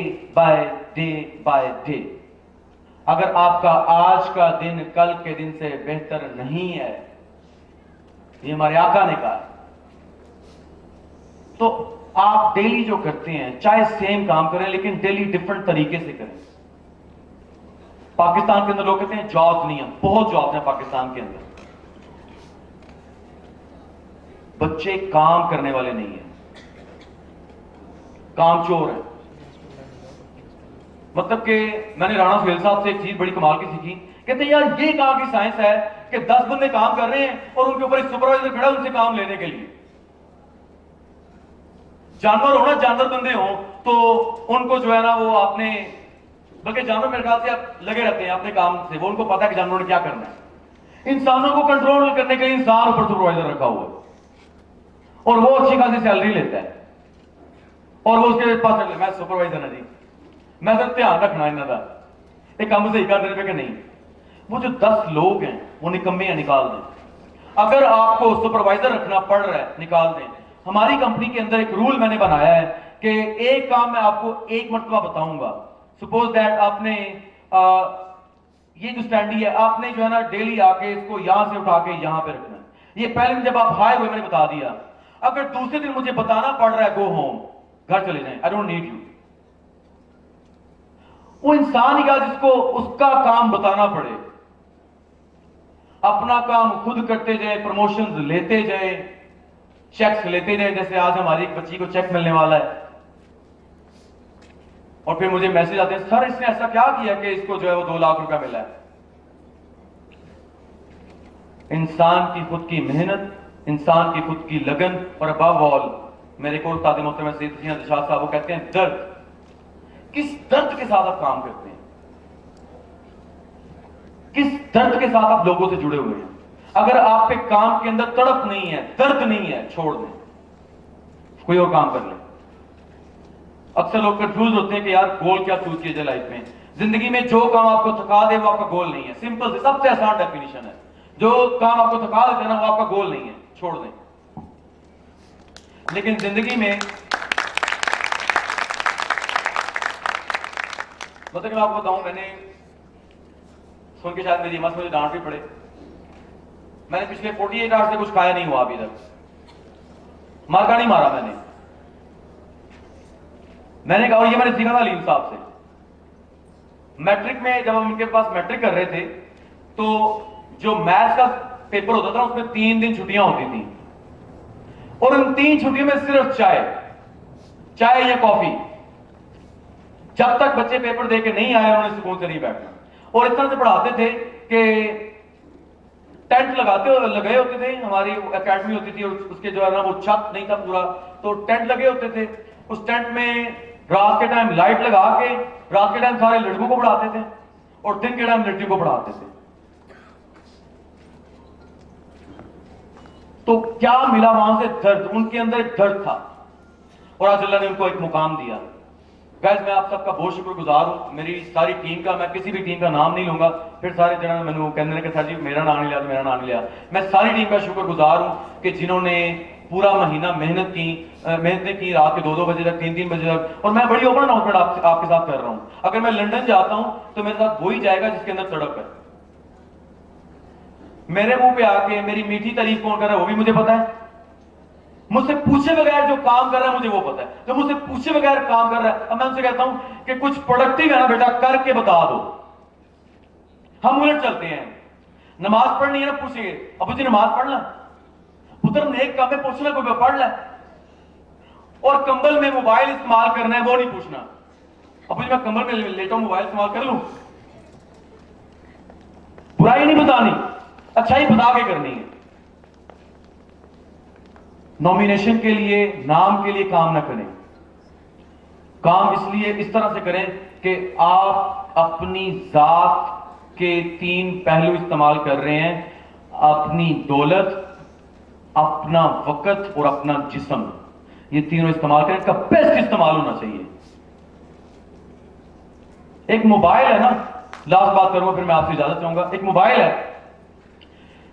اگر آپ کا آج کا دن کل کے دن سے بہتر نہیں ہے, یہ ہمارے آقا نے کہا, تو آپ ڈیلی جو کرتے ہیں چاہے سیم کام کریں لیکن ڈیلی ڈفرنٹ طریقے سے کریں. پاکستان کے اندر لوگ کہتے ہیں جابز نہیں ہیں, بہت جابز ہیں پاکستان کے اندر. بچے کام کرنے والے نہیں ہیں, کام چور ہیں. مطلب کہ میں نے رانا سہیل صاحب سے ایک چیز بڑی کمال کی سیکھی, کہتے ہیں یار یہ کہاں کی سائنس ہے کہ 10 بندے کام کر رہے ہیں اور ان کے اوپر ایک سپروائزر کھڑا ہے ان سے کام لینے کے لیے. جانور ہونا, جانور بندے ہوں تو ان کو جو ہے نا وہ آپ نے, بلکہ جانور میرے خیال سے آپ لگے رہتے ہیں اپنے کام سے, وہ ان کو پتا ہے کہ جانوروں نے کیا کرنا ہے. انسانوں کو کنٹرول کرنے کے لیے انسان اوپر سپروائزر رکھا ہوا ہے اور وہ اچھی خاصی سیلری لیتا ہے اور وہ اس کے پاس چلے, میں سپروائزر ہوں جی, میں سر دھیان رکھنا انہوں کا, ایک کام صحیح کر دینے پہ کہ نہیں. وہ جو 10 لوگ ہیں وہ نکمے ہیں, نکال دیں. اگر آپ کو سپروائزر رکھنا پڑ رہا ہے نکال دیں. ہماری کمپنی کے اندر ایک رول میں نے بنایا ہے کہ ایک کام میں آپ کو ایک مرتبہ بتاؤں گا. سپوز دیٹ آپ نے یہ جو سٹینڈی ہے آپ نے جو ہے نا ڈیلی آ کے اس کو یہاں سے اٹھا کے یہاں پہ رکھنا ہے. یہ پہلے دن جب آپ ہائے ہوئے میں نے بتا دیا. اگر دوسرے دن مجھے بتانا پڑ رہا ہے گو ہوم, گھر چلے جائیں, آئی ڈونٹ نیڈ یو. وہ انسان ہی کا جس کو اس کا کام بتانا پڑے, اپنا کام خود کرتے جائیں, پروموشنز لیتے جائیں, چیکس لیتے جائیں. جیسے آج ہماری ایک بچی کو چیک ملنے والا ہے اور پھر مجھے میسج آتے ہیں سر اس نے ایسا کیا کیا کہ اس کو جو ہے وہ 2 لاکھ روپیہ ملا ہے. انسان کی خود کی محنت, انسان کی خود کی لگن, اور ابو آل میرے کو استاد محترم سید حسین ارشاد صاحب وہ کہتے ہیں درد, کس درد کے ساتھ آپ کام کرتے ہیں, کس درد کے ساتھ آپ لوگوں سے جڑے ہوئے ہیں. اگر آپ کے کام کے اندر تڑپ نہیں ہے, درد نہیں ہے, چھوڑ دیں, کوئی اور کام کر لیں. اکثر لوگ کنفیوز ہوتے ہیں کہ یار گول کیا چوز کیے جائے لائف میں. زندگی میں جو کام آپ کو تھکا دے وہ آپ کا گول نہیں ہے. سمپل سے سب سے آسان ڈیفینیشن ہے, جو کام آپ کو تھکا دیتے ہیں نا وہ آپ کا گول نہیں ہے, چھوڑ دیں. لیکن زندگی میں مطلب میں آپ کو بتاؤں, میں نے سن کے شاید میری اماں سے مجھے ڈانٹ بھی پڑے, میں نے پچھلے 48 آورس سے کچھ کھایا نہیں ہوا ابھی تک, مارکا نہیں مارا میں نے کہا, اور یہ میں نے سیکھا تھا علیم صاحب سے. میٹرک میں جب ہم ان کے پاس میٹرک کر رہے تھے تو جو میتھس کا پیپر ہوتا تھا اس میں 3 دن چھٹیاں ہوتی تھیں, اور ان 3 چھٹیوں میں صرف چائے یا کافی. جب تک بچے پیپر دے کے نہیں آئے انہوں نے سکون سے نہیں بیٹھنا. اور اس طرح سے پڑھاتے تھے کہ ٹینٹ لگے ہوتے تھے, ہماری اکیڈمی ہوتی تھی اور اس کے جو ہے نا وہ چھت نہیں تھا پورا, تو ٹینٹ لگے ہوتے تھے. اس ٹینٹ میں رات کے ٹائم لائٹ لگا کے رات کے ٹائم سارے لڑکوں کو پڑھاتے تھے اور دن کے ٹائم لڑکیوں کو پڑھاتے تھے. تو کیا ملا وہاں سے درد, ان کے اندر ایک درد تھا اور آج اللہ نے ان کو ایک مقام دیا. گائز میں آپ سب کا بہت شکر گزار ہوں, میری ساری ٹیم کا. میں کسی بھی ٹیم کا نام نہیں لوں گا, پھر سارے جنہوں نے کہ سر جی میرا نام نہیں لیا تو میرا نام نہیں لیا. میں ساری ٹیم کا شکر گزار ہوں کہ جنہوں نے پورا مہینہ محنتیں کی رات کے 2 بجے تک 3 بجے تک. اور میں بڑی اوپن اناؤنسمنٹ آپ کے ساتھ کر رہا ہوں, اگر میں لنڈن جاتا ہوں تو میرے ساتھ وہی جائے گا جس کے اندر سڑک ہے. میرے منہ پہ آ کے میری میٹھی تعریف کون کر رہا ہے وہ بھی مجھے پتا ہے, مجھ سے پوچھے بغیر جو کام کر رہا ہے مجھے وہ پتا ہے, جو مجھ سے پوچھے بغیر کام کر رہا ہے. اب میں ان سے کہتا ہوں کہ کچھ پروڈکٹیو ہے نا بیٹا, کر کے بتا دو. ہم الٹ چلتے ہیں, نماز پڑھنی ہے نا پوچھیں گے ابو جی نماز پڑھنا, پتر نیک کام میں پوچھنا کوئی پڑھ لے, اور کمبل میں موبائل استعمال کرنا ہے وہ نہیں پوچھنا. ابو جی میں کمبل میں لیٹا ہوں موبائل استعمال کر لوں, برائی نہیں بتانی, اچھائی بتا کے کرنی ہے. نومینیشن کے لیے, نام کے لیے کام نہ کریں, کام اس لیے اس طرح سے کریں کہ آپ اپنی ذات کے 3 پہلو استعمال کر رہے ہیں, اپنی دولت, اپنا وقت اور اپنا جسم. یہ تینوں استعمال کریں, کا بیسٹ استعمال ہونا چاہیے. ایک موبائل ہے نا, لاسٹ بات کروں گا پھر میں آپ سے اجازت چاہوں گا. ایک موبائل ہے,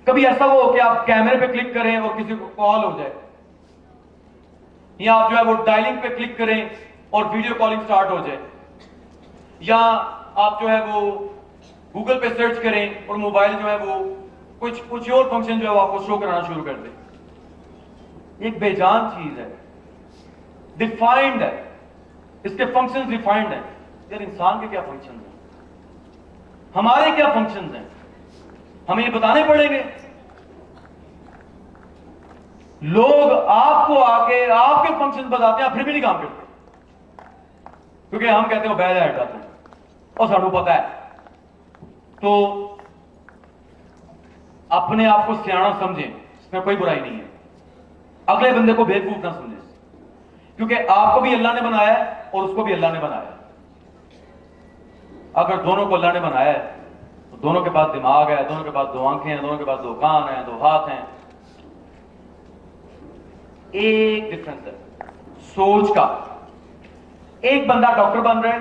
کبھی ایسا ہو کہ آپ کیمرے پہ کلک کریں اور کسی کو کال ہو جائے, یا آپ جو ہے وہ ڈائلنگ پہ کلک کریں اور ویڈیو کالنگ سٹارٹ ہو جائے, یا آپ جو ہے وہ گوگل پہ سرچ کریں اور موبائل جو ہے وہ کچھ اور فنکشن جو ہے وہ آپ کو شو کرانا شروع کر دے. ایک بے جان چیز ہے, ڈیفائنڈ ہے, اس کے فنکشن ڈیفائنڈ ہیں. یار انسان کے کیا فنکشن ہیں, ہمارے کیا فنکشن ہیں, ہمیں یہ بتانے پڑیں گے. لوگ آپ کو آ کے آپ کے فنکشن بتاتے ہیں, پھر بھی نہیں کام کرتے, کیونکہ ہم کہتے ہیں وہ بیل ہٹ جاتے ہیں اور سانو پتا ہے. تو اپنے آپ کو سیانا سمجھیں, اس میں کوئی برائی نہیں ہے. اگلے بندے کو بیوقوف نہ سمجھیں, کیونکہ آپ کو بھی اللہ نے بنایا ہے اور اس کو بھی اللہ نے بنایا ہے. اگر دونوں کو اللہ نے بنایا ہے تو دونوں کے پاس دماغ ہے, دونوں کے پاس 2 آنکھیں ہیں, دونوں کے پاس 2 کان ہیں, 2 ہاتھ ہیں. ایک ڈفرنس ہے سوچ کا. ایک بندہ ڈاکٹر بن رہا ہے,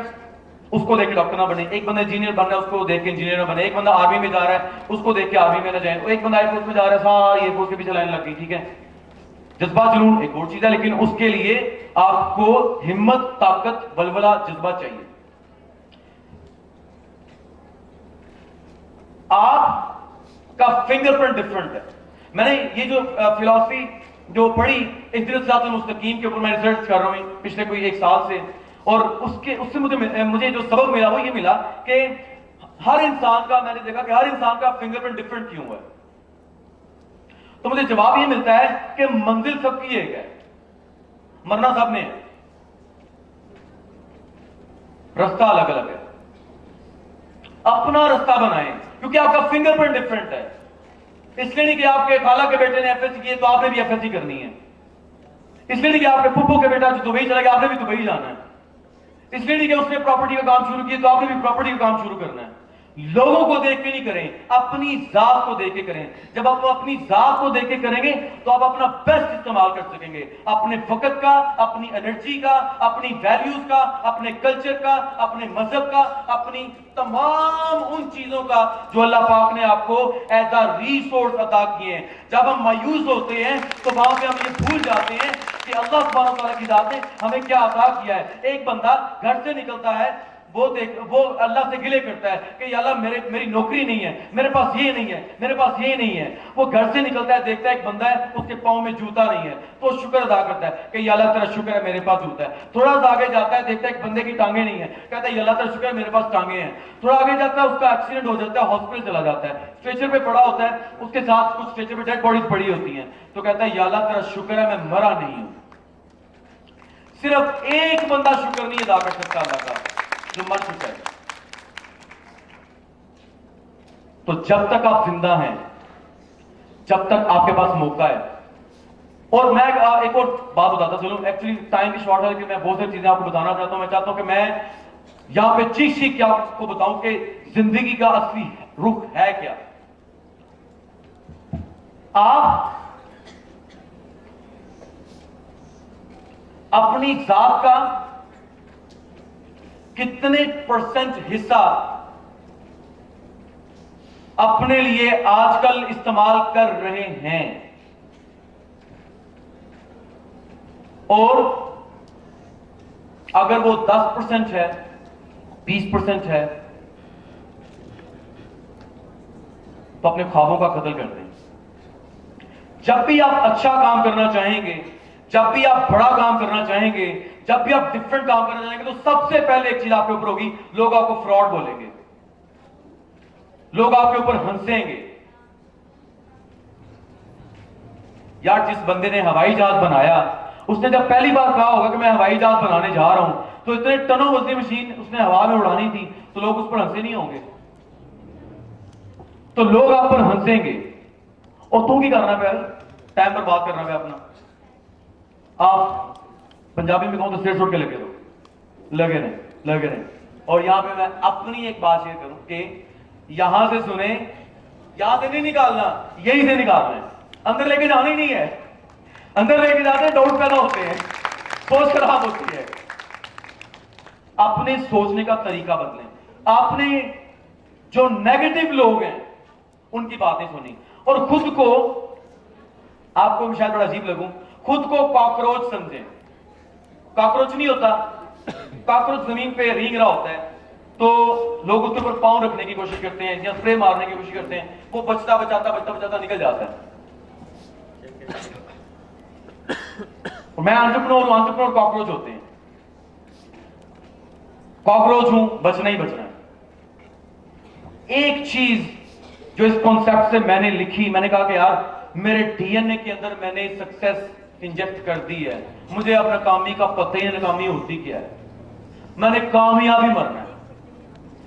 اس کو دیکھ کے ڈاکٹر نہ بنے. ایک بندہ انجینئر بن رہا ہے, اس کو دیکھ کے انجینئر نہ بنے. ایک بندہ آرمی میں جا رہا ہے, اس کو دیکھ کے آرمی میں نہ جائیں. ایک بندہ ایئر فورس میں جا رہا ہے, ساری ایئر فورس کے پیچھے لائن لگ گئی. ٹھیک ہے, جذبہ جنون ایک اور چیز ہے, لیکن اس کے لیے آپ کو ہمت, طاقت, ولولہ, جذبہ چاہیے. آپ کا فنگر پرنٹ ڈفرنٹ ہے. میں نے یہ جو فلسفی جو پڑھی اہدیٰ صراط المستقیم کے اوپر میں ریسرچ کر رہا ہوں پچھلے کوئی 1 سال سے, اور اس سے مجھے جو سبق ملا وہ یہ ملا کہ ہر انسان کا, میں نے دیکھا کہ ہر انسان کا فنگر پرنٹ ڈفرنٹ کیوں ہے. تو مجھے جواب یہ ملتا ہے کہ منزل سب کی ایک ہے, مرنا سب نے ہے, رستہ الگ الگ ہے. اپنا رستہ بنائیں, کیونکہ آپ کا فنگر پرنٹ ڈفرنٹ ہے. اس لیے نہیں کہ آپ کے خالہ کے بیٹے نے ایف ایس سی کی تو آپ نے بھی ایف ایس سی کرنی ہے. اس لیے نہیں کہ آپ کے پھپھو کے بیٹا جو دبئی چلا گیا آپ نے بھی دبئی جانا ہے. اس لیے نہیں کہ اس نے پراپرٹی کا کام شروع کیا تو آپ نے بھی پراپرٹی کا کام شروع کرنا ہے. لوگوں کو دیکھ کے نہیں کریں, اپنی ذات کو دیکھ کے کریں. جب آپ اپنی ذات کو دیکھ کے کریں گے تو آپ اپنا بیسٹ استعمال کر سکیں گے, اپنے وقت کا, اپنی انرجی کا, اپنی ویلیوز کا, اپنے کلچر کا, اپنے مذہب کا, اپنی تمام ان چیزوں کا جو اللہ پاک نے آپ کو ایز اے ریسورس عطا کیے ہیں. جب ہم مایوس ہوتے ہیں تو وہاں پہ ہم یہ بھول جاتے ہیں کہ اللہ سبحانہ وتعالیٰ کی ذات نے ہمیں کیا عطا کیا ہے. ایک بندہ گھر سے نکلتا ہے, وہ اللہ سے گلے کرتا ہے کہ یا اللہ میری نوکری نہیں ہے, میرے پاس یہ نہیں ہے, میرے پاس یہ نہیں ہے. وہ گھر سے نکلتا ہے, دیکھتا ہے ایک بندہ ہے اس کے پاؤں میں جوتا نہیں ہے, تو شکر ادا کرتا ہے کہ یا اللہ تیرا شکر ہے میرے پاس جوتا ہے. تھوڑا سا آگے جاتا ہے, دیکھتا ہے ایک بندے کی ٹانگیں نہیں ہے, کہتا ہے یا اللہ تیرا شکر ہے میرے پاس ٹانگیں ہیں. تھوڑا آگے جاتا ہے, اس کا ایکسیڈنٹ ہو جاتا ہے, ہاسپٹل چلا جاتا ہے, اسٹریچر پہ پڑا ہوتا ہے, اس کے ساتھ کچھ اسٹریچر پہ ڈیڈ باڈیز پڑی ہوتی ہیں, تو کہتا ہے یا اللہ تیرا شکر ہے میں مرا نہیں ہوں. صرف ایک بندہ شکر نہیں ادا کر سکتا اللہ کا, جو مر چکا ہے. تو جب تک آپ زندہ ہیں, جب تک آپ کے پاس موقع ہے. اور میں ایک اور بات بتاتا چلوں, ایکچولی ٹائم کی شارٹ ہے کہ میں بہت ساری چیزیں آپ کو بتانا چاہتا ہوں. میں چاہتا ہوں کہ میں یہاں پہ چیخ کے آپ کو بتاؤں کہ زندگی کا اصلی رخ ہے کیا. آپ اپنی ذات کا کتنے % حصہ اپنے لیے آج کل استعمال کر رہے ہیں. اور اگر وہ 10% ہے 20% ہے تو اپنے خوابوں کا قتل کر دیں. جب بھی آپ اچھا کام کرنا چاہیں گے, جب بھی آپ بڑا کام کرنا چاہیں گے, جب بھی آپ ڈفرنٹ کام کرنا چاہیں گے, تو سب سے پہلے ایک چیز آپ کے اوپر ہوگی, لوگ آپ کو فراڈ بولیں گے, لوگ آپ کے اوپر ہنسیں گے. یار جس بندے نے ہوائی جہاز بنایا, اس نے جب پہلی بار کہا ہوگا کہ میں ہوائی جہاز بنانے جا رہا ہوں, تو اتنے ٹنوں وزنی مشین اس نے ہوا میں اڑانی تھی, تو لوگ اس پر ہنسے نہیں ہوں گے, تو لوگ آپ پر ہنسیں گے. اور تو کی کرنا پہ ٹائم پر بات کرنا پہ اپنا, آپ پنجابی میں کہوں تو سر سٹ کے لگے رہو, لگے رہیں. اور یہاں پہ میں اپنی ایک بات شیئر کروں کہ یہاں سے سنیں, یہاں سے نہیں نکالنا, یہی سے نکالنا ہے, اندر لے کے جانا ہی نہیں ہے. اندر لے کے جاتے ہیں ڈاؤٹ پیدا ہوتے ہیں, سوچ خراب ہوتی ہے. اپنے سوچنے کا طریقہ بدلیں. آپ نے جو نیگیٹو لوگ ہیں ان کی باتیں سنی, اور خود کو, آپ کو شاید بڑا عجیب لگوں, خود کو کاکروچ سمجھیں. کاکروچ نہیں ہوتا, کاکروچ زمین پہ رینگ رہا ہوتا ہے, تو لوگ اس کے اوپر پاؤں رکھنے کی کوشش کرتے ہیں یا اسپرے مارنے کی کوشش کرتے ہیں, وہ بچتا نکل جاتا ہے. اور میں انٹرپرینور کاکروچ ہوتے ہیں, کاکروچ ہوں, بچنا ہی بچنا ہے. ایک چیز جو اس کانسیپٹ سے میں نے لکھی, میں نے کہا کہ یار میرے ڈی این اے کے اندر میں نے سکسیس انجیکٹ کر دی ہے, مجھے اب ناکامی کا پتہ ہی ناکامی ہوتی کیا ہے, میں نے کامیابی مرنا ہے,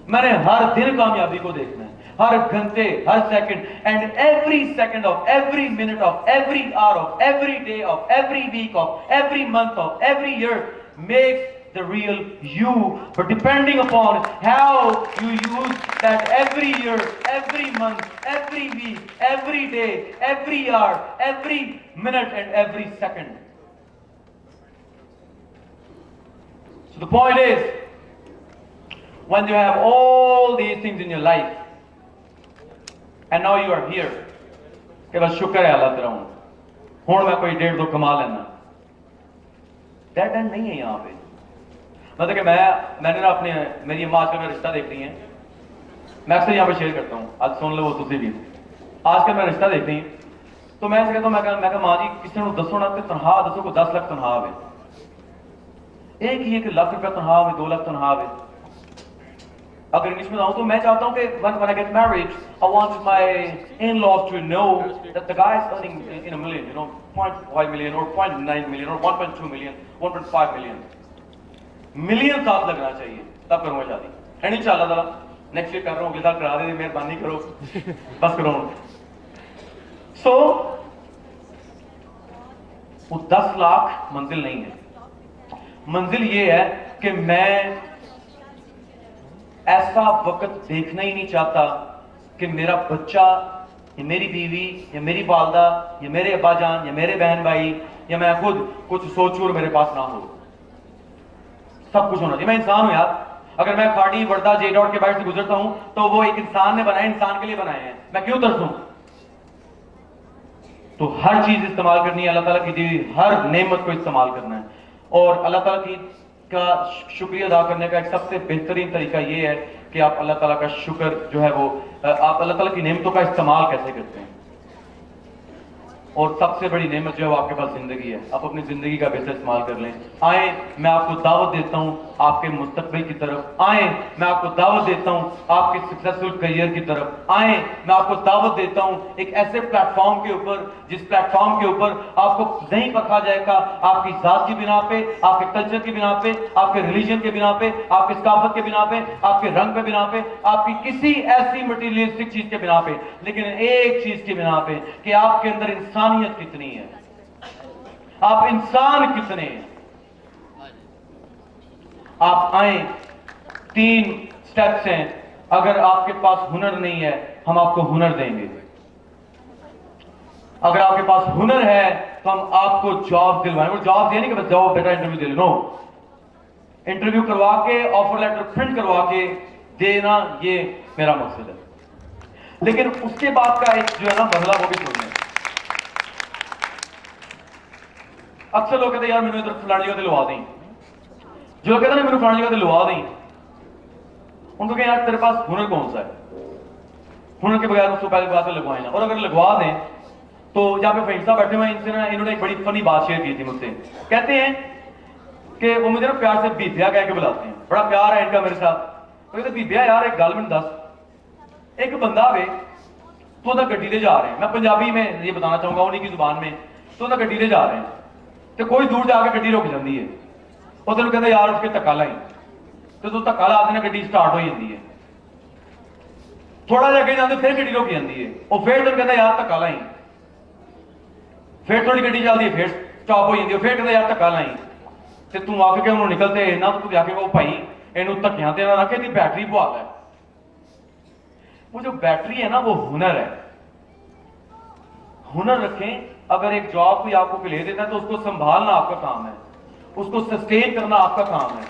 میں نے ہر دن کامیابی کو دیکھنا ہے, ہر گھنٹے, ہر second, and every second of every minute of every hour of every day of every week of every month of every year makes the real you, but depending upon how you use that every year, every month, every week, every day, every hour, every minute and every second. So the point is, when you have all these things in your life and now you are here, کہ بس شکر ہے اللہ تیرا, ہوں میں کوئی 1.5-2 کما لینا, ڈیڈ اینڈ نہیں ہے یہاں پہ. مطلب کہ میں نے نا اپنے, میری اماں آج کل میرا رشتہ دیکھ رہی ہیں, میں اکثر یہاں پہ شیئر کرتا ہوں, آج سن لو وہ تسی بھی, آج کل میرا رشتہ دیکھ رہی ہیں, تو میں کہتا ہوں, میں کہا ماں جی کسی نے دسو نا کہ تنخواہ دسو کو 10 لاکھ تنخواہ آئے, ایک ہی ہے کہ 1 لاکھ روپیہ تنخواہ آئے, 2 لاکھ تنخواہ آئے. اگر انگلش میں آؤں تو میں چاہتا ہوں کہ when I get married, I want my in-laws to know that the guy is earning in a million, 0.5 million or 0.9 million or 1.2 million, 1.5 million. Million ساتھ لگنا چاہیے, تب کروں گا شادی. اینڈ انشاءاللہ تعالیٰ نیکسٹ ایئر کر رہا ہوں, اگلے سال کرا دے, مہربانی کرو, بس کرو. سو وہ 10 لاکھ منزل نہیں ہے, منزل یہ ہے کہ میں ایسا وقت دیکھنا ہی نہیں چاہتا کہ میرا بچہ یا میری بیوی یا میری والدہ یا میرے ابا جان یا میرے بہن بھائی یا میں خود کچھ سوچوں اور میرے پاس نہ ہو. سب کچھ ہونا چاہیے. میں انسان ہوں یار, اگر میں کھاڑی وردہ جے ڈاٹ کے باہر سے گزرتا ہوں تو وہ ایک انسان نے بنائے, انسان کے لیے بنائے ہیں, میں کیوں ترسوں. تو ہر چیز استعمال کرنی ہے, اللہ تعالیٰ کی دی ہوئی ہر نعمت کو استعمال کرنا ہے, اور اللہ تعالیٰ کی کا شکریہ ادا کرنے کا ایک سب سے بہترین طریقہ یہ ہے کہ آپ اللہ تعالیٰ کا شکر جو ہے وہ, آپ اللہ تعالیٰ کی نعمتوں کا استعمال کیسے کرتے ہیں. اور سب سے بڑی نعمت جو ہے وہ آپ کے پاس زندگی ہے, آپ اپنی زندگی کا بہتر استعمال کر لیں. آئیں, میں آپ کو دعوت دیتا ہوں آپ کے مستقبل کی طرف, آئیں میں آپ کو دعوت دیتا ہوں آپ کے سکسیسفل کیریئر کی طرف, آئیں میں آپ کو دعوت دیتا ہوں ایک ایسے پلیٹ فارم کے اوپر جس پلیٹ فارم کے اوپر آپ کو نہیں پکا جائے گا آپ کی ذات کی بنا پہ, آپ کے کلچر کی بنا پہ, آپ کے ریلیجن کے بنا پہ, آپ کے ثقافت کے بنا پہ, آپ کے رنگ پہ بنا پہ, آپ کی کسی ایسی مٹیریلسٹک چیز کے بنا پہ, لیکن ایک چیز کی بنا پہ کہ آپ کے اندر انسانیت کتنی ہے, آپ انسان کتنے ہیں. آپ آئیں, 3 سٹیپس ہیں. اگر آپ کے پاس ہنر نہیں ہے ہم آپ کو ہنر دیں گے, اگر آپ کے پاس ہنر ہے تو ہم آپ کو جاب دلوائیں. اور جاب یہ نہیں کہ بس جاؤ بیٹا انٹرویو دے لو, نو, انٹرویو کروا کے آفر لیٹر پرنٹ کروا کے دینا, یہ میرا مقصد ہے. لیکن اس کے بعد کا ایک جو ہے نا مسئلہ وہ بھی سننا ہے. اکثر لوگ کہتے ہیں یار مینوں ادھر فلانی جگہ تے لوا دیں, جو لوگ کہتے ہیں مینوں فلانی جگہ تے لوا دیں, ان کو کہ یار تیرے پاس ہنر کون سا ہے, ہنر کے بغیر اس کو پہلے بات لگوائیں نا, اور اگر لگوا دیں تو جہاں پہ فہیم صاحب بیٹھے ہوئے ہیں, ان سے نا انہوں نے ایک بڑی فنی بات شیئر کی تھی مجھ سے. کہتے ہیں کہ وہ مجھے نا پیار سے بیبیا کہہ کے بلاتے ہیں, بڑا پیار ہے ان کا میرے ساتھ. تو کہتے بیبیا یار ایک گل میں دس, ایک بندہ وے تو ادھر گڈی دے جا رہے ہیں, میں پنجابی میں یہ بتانا چاہوں گا انہیں کی زبان میں, تو ادھر گڈی دے جا رہے ہیں تو کوئی دور جا کے گڈی رک جاتی ہے, وہ تینوں کہتے یار اس کے دھکا لائی, تو تو دھکا لا دینا گڈی سٹارٹ ہو جاتی ہے, تھوڑا جا اگے جاتے پھر گڈی رک جاتی ہے, وہ پھر تینوں کہتا یار دھکا لائی, پھر تھوڑی گڈی چلتی ہے پھر سٹاپ ہو جاتی ہے, پھر کہتا یار دھکا لائی, تے تو آ کے انہوں نکلتے نہ تو جا کے وہ بھائی اینو دھکیاں تے نہ رکھے دی بیٹری پوا ہے. وہ جو بیٹری ہے نا وہ ہنر ہے, ہنر رکھیں. اگر ایک جاب کوئی آپ کو لے دیتا ہے تو اس کو سنبھالنا آپ کا کام ہے, اس کو سسٹین کرنا آپ کا کام ہے.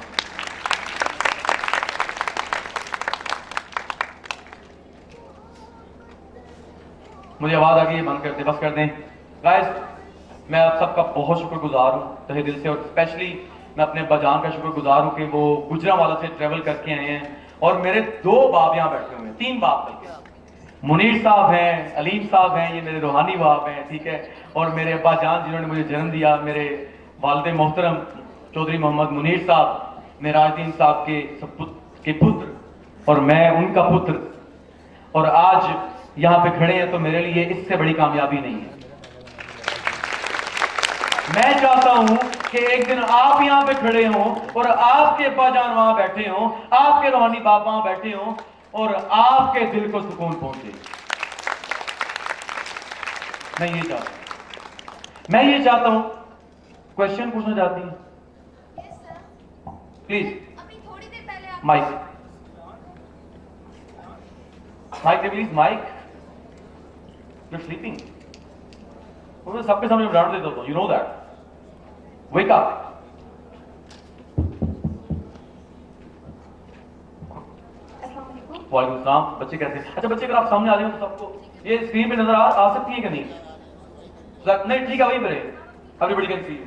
مجھے آواز آ گئی ہے, بند کر دیں, بس کر دیں. گائز میں آپ سب کا بہت شکر گزار ہوں تہہ دل سے, اور اسپیشلی میں اپنے ابا جان کا شکر گزار ہوں کہ وہ گجرانوالہ سے ٹریول کر کے آئے ہیں, اور میرے 2 باپ یہاں بیٹھے ہوئے ہیں, 3 باپ بلکہ, منیر صاحب ہیں, علیم صاحب ہیں, یہ میرے روحانی باپ ہیں, ٹھیک ہے, اور میرے ابا جان جنہوں نے مجھے جنم دیا, میرے والد محترم چودھری محمد منیر صاحب, معراج الدین صاحب کے پتر, اور میں ان کا پتر, اور آج یہاں پہ کھڑے ہیں تو میرے لیے اس سے بڑی کامیابی نہیں ہے. میں چاہتا ہوں کہ ایک دن آپ یہاں پہ کھڑے ہوں اور آپ کے ابا جان وہاں بیٹھے ہوں, آپ کے روحانی باپ وہاں بیٹھے ہوں, اور آپ کے دل کو سکون پہنچے. میں یہ چاہتا ہوں. کوشچن پوچھنا چاہتی ہیں please? Mike please, mike. You sleeping. سب کے سامنے ڈانٹ دیتا ہوں, you know that. Wake up. وعلیکم السلام. بچے کیسے ہیں؟ اچھا بچے اگر آپ سامنے آ رہے ہو تو سب کو یہ اسکرین پہ نظر آ سکتی ہیں کہ نہیں؟ نہیں ٹھیک ہے, وہی میرے everybody can see you.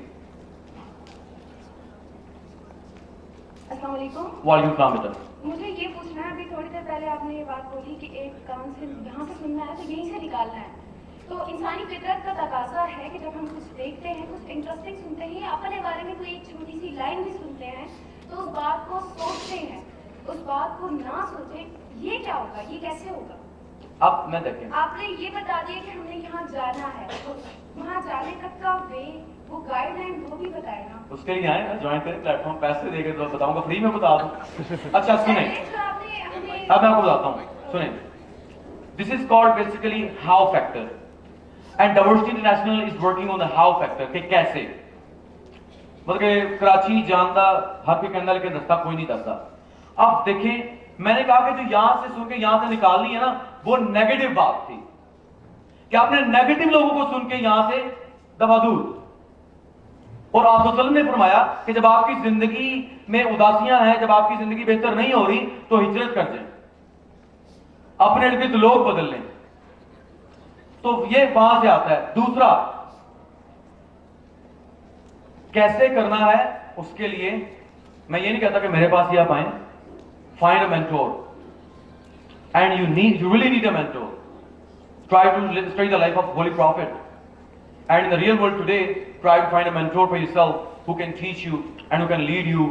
السلام علیکم.
وعلیکم السلام. بیٹا
مجھے یہ پوچھنا ہے, ابھی تھوڑی دیر پہلے آپ نے یہ بات بولی کہ ایک کان سے یہاں سے سننا ہے تو یہیں سے نکالنا ہے. تو انسانی فطرت کا تقاضا ہے کہ جب ہم کچھ دیکھتے ہیں, کچھ انٹرسٹنگ سنتے ہیں, اپنے بارے میں کوئی ایک چھوٹی سی لائن بھی سنتے ہیں تو اس بات کو سوچتے ہیں, اس بات کو نہ سوچیں یہ کیا ہوگا, یہ کیسے ہوگا؟
اب میں دیکھیں,
آپ نے یہ بتا دیا کہ ہم نے یہاں جانا ہے, تو وہاں جانے تک کا وے, وہ گائیڈ لائن وہ بھی بتائے نا.
اس کے لیے آئے نا, جوائن کریں پلیٹ فارم, پیسے دے کے بتاؤں گا, فری میں بتا دوں. اچھا سنیں, اب میں آپ کو بتاتا ہوں, سنیں. This is called basically how factor, and diversity international is working on the how factor, کہ کیسے. مطلب کہ کراچی جانتا ہر کوئی کہنا, لیکن رستہ کوئی نہیں دستا. اب دیکھیں, میں نے کہا کہ جو یہاں سے سن کے یہاں سے نکالنی ہے نا, وہ نیگیٹو بات تھی, کہ آپ نے نیگیٹو لوگوں کو سن کے یہاں سے دبا دور. اور آپ صلی اللہ علیہ وسلم نے فرمایا کہ جب آپ کی زندگی میں اداسیاں ہیں, جب آپ کی زندگی بہتر نہیں ہو رہی تو ہجرت کر جائیں, اپنے ارد گرد لوگ بدل لیں. تو یہ وہاں سے آتا ہے. دوسرا, کیسے کرنا ہے, اس کے لیے میں یہ نہیں کہتا کہ میرے پاس ہی آپ آئیں. Find a mentor, and you really need a mentor. Try to study the life of Holy Prophet, and in the real world today, try to find a mentor for yourself who can teach you and who can lead you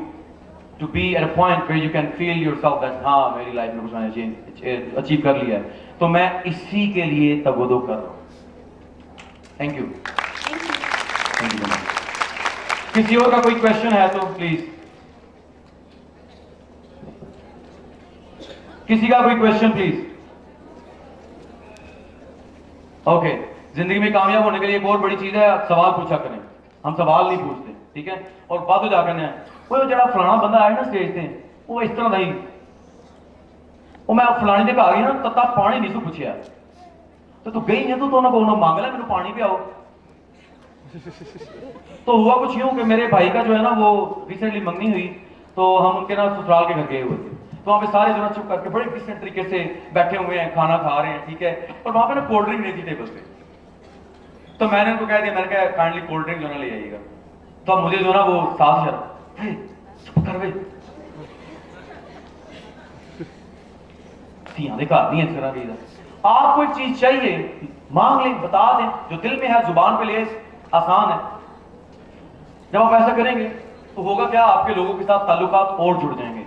to be at a point where you can feel yourself that ہاں میری لائف میں کچھ میں نے اچیو کر لیا ہے. تو میں اسی کے لیے تگودو کر رہا ہوں. Thank you. کسی اور کا کوئی کوشچن ہے تو پلیز, کسی کا کوئی کوشچن پلیز. اوکے, زندگی میں کامیاب ہونے کے لیے ایک اور بڑی چیز ہے, سوال پوچھا کریں. ہم سوال نہیں پوچھتے, ٹھیک ہے, اور بات ہو جا کرنے ہیں. وہ جڑا فلانا بندہ آئے نا اسٹیج سے, وہ اس طرح نہیں, وہ میں فلانی جگہ آ گئی نا, تتا پانی نہیں سو پوچھیا, تو گئی ہے تو انہوں کو مانگ لیا میرے پانی پہ آؤ. تو ہوا کچھ یوں کہ میرے بھائی کا جو ہے نا وہ ریسنٹلی منگنی ہوئی, تو ہم ان کے نا سسرال کے گھر گئے ہوئے تھے. تو وہاں پہ سارے جو ہے چپ کر کے بڑے ڈیسنٹ طریقے سے بیٹھے ہوئے ہیں, کھانا کھا رہے ہیں, ٹھیک ہے, اور وہاں پہ نا کولڈ ڈرنک نہیں تھی ٹیبل پہ. تو میں نے ان کو کہہ دیا, میں نے کہا کائنڈلی کولڈ ڈرنک جو ہے نا لے آئیے گا. تو اب مجھے جو نا وہ ساتھ چل چپ کر بھائی دیکھا نہیں اس طرح کی آپ کو ایک چیز چاہیے مانگ لیں بتا دیں جو دل میں ہے زبان پہ لے آسان ہے جب آپ ایسا کریں گے تو ہوگا کیا آپ کے لوگوں کے ساتھ تعلقات اور جڑ جائیں گے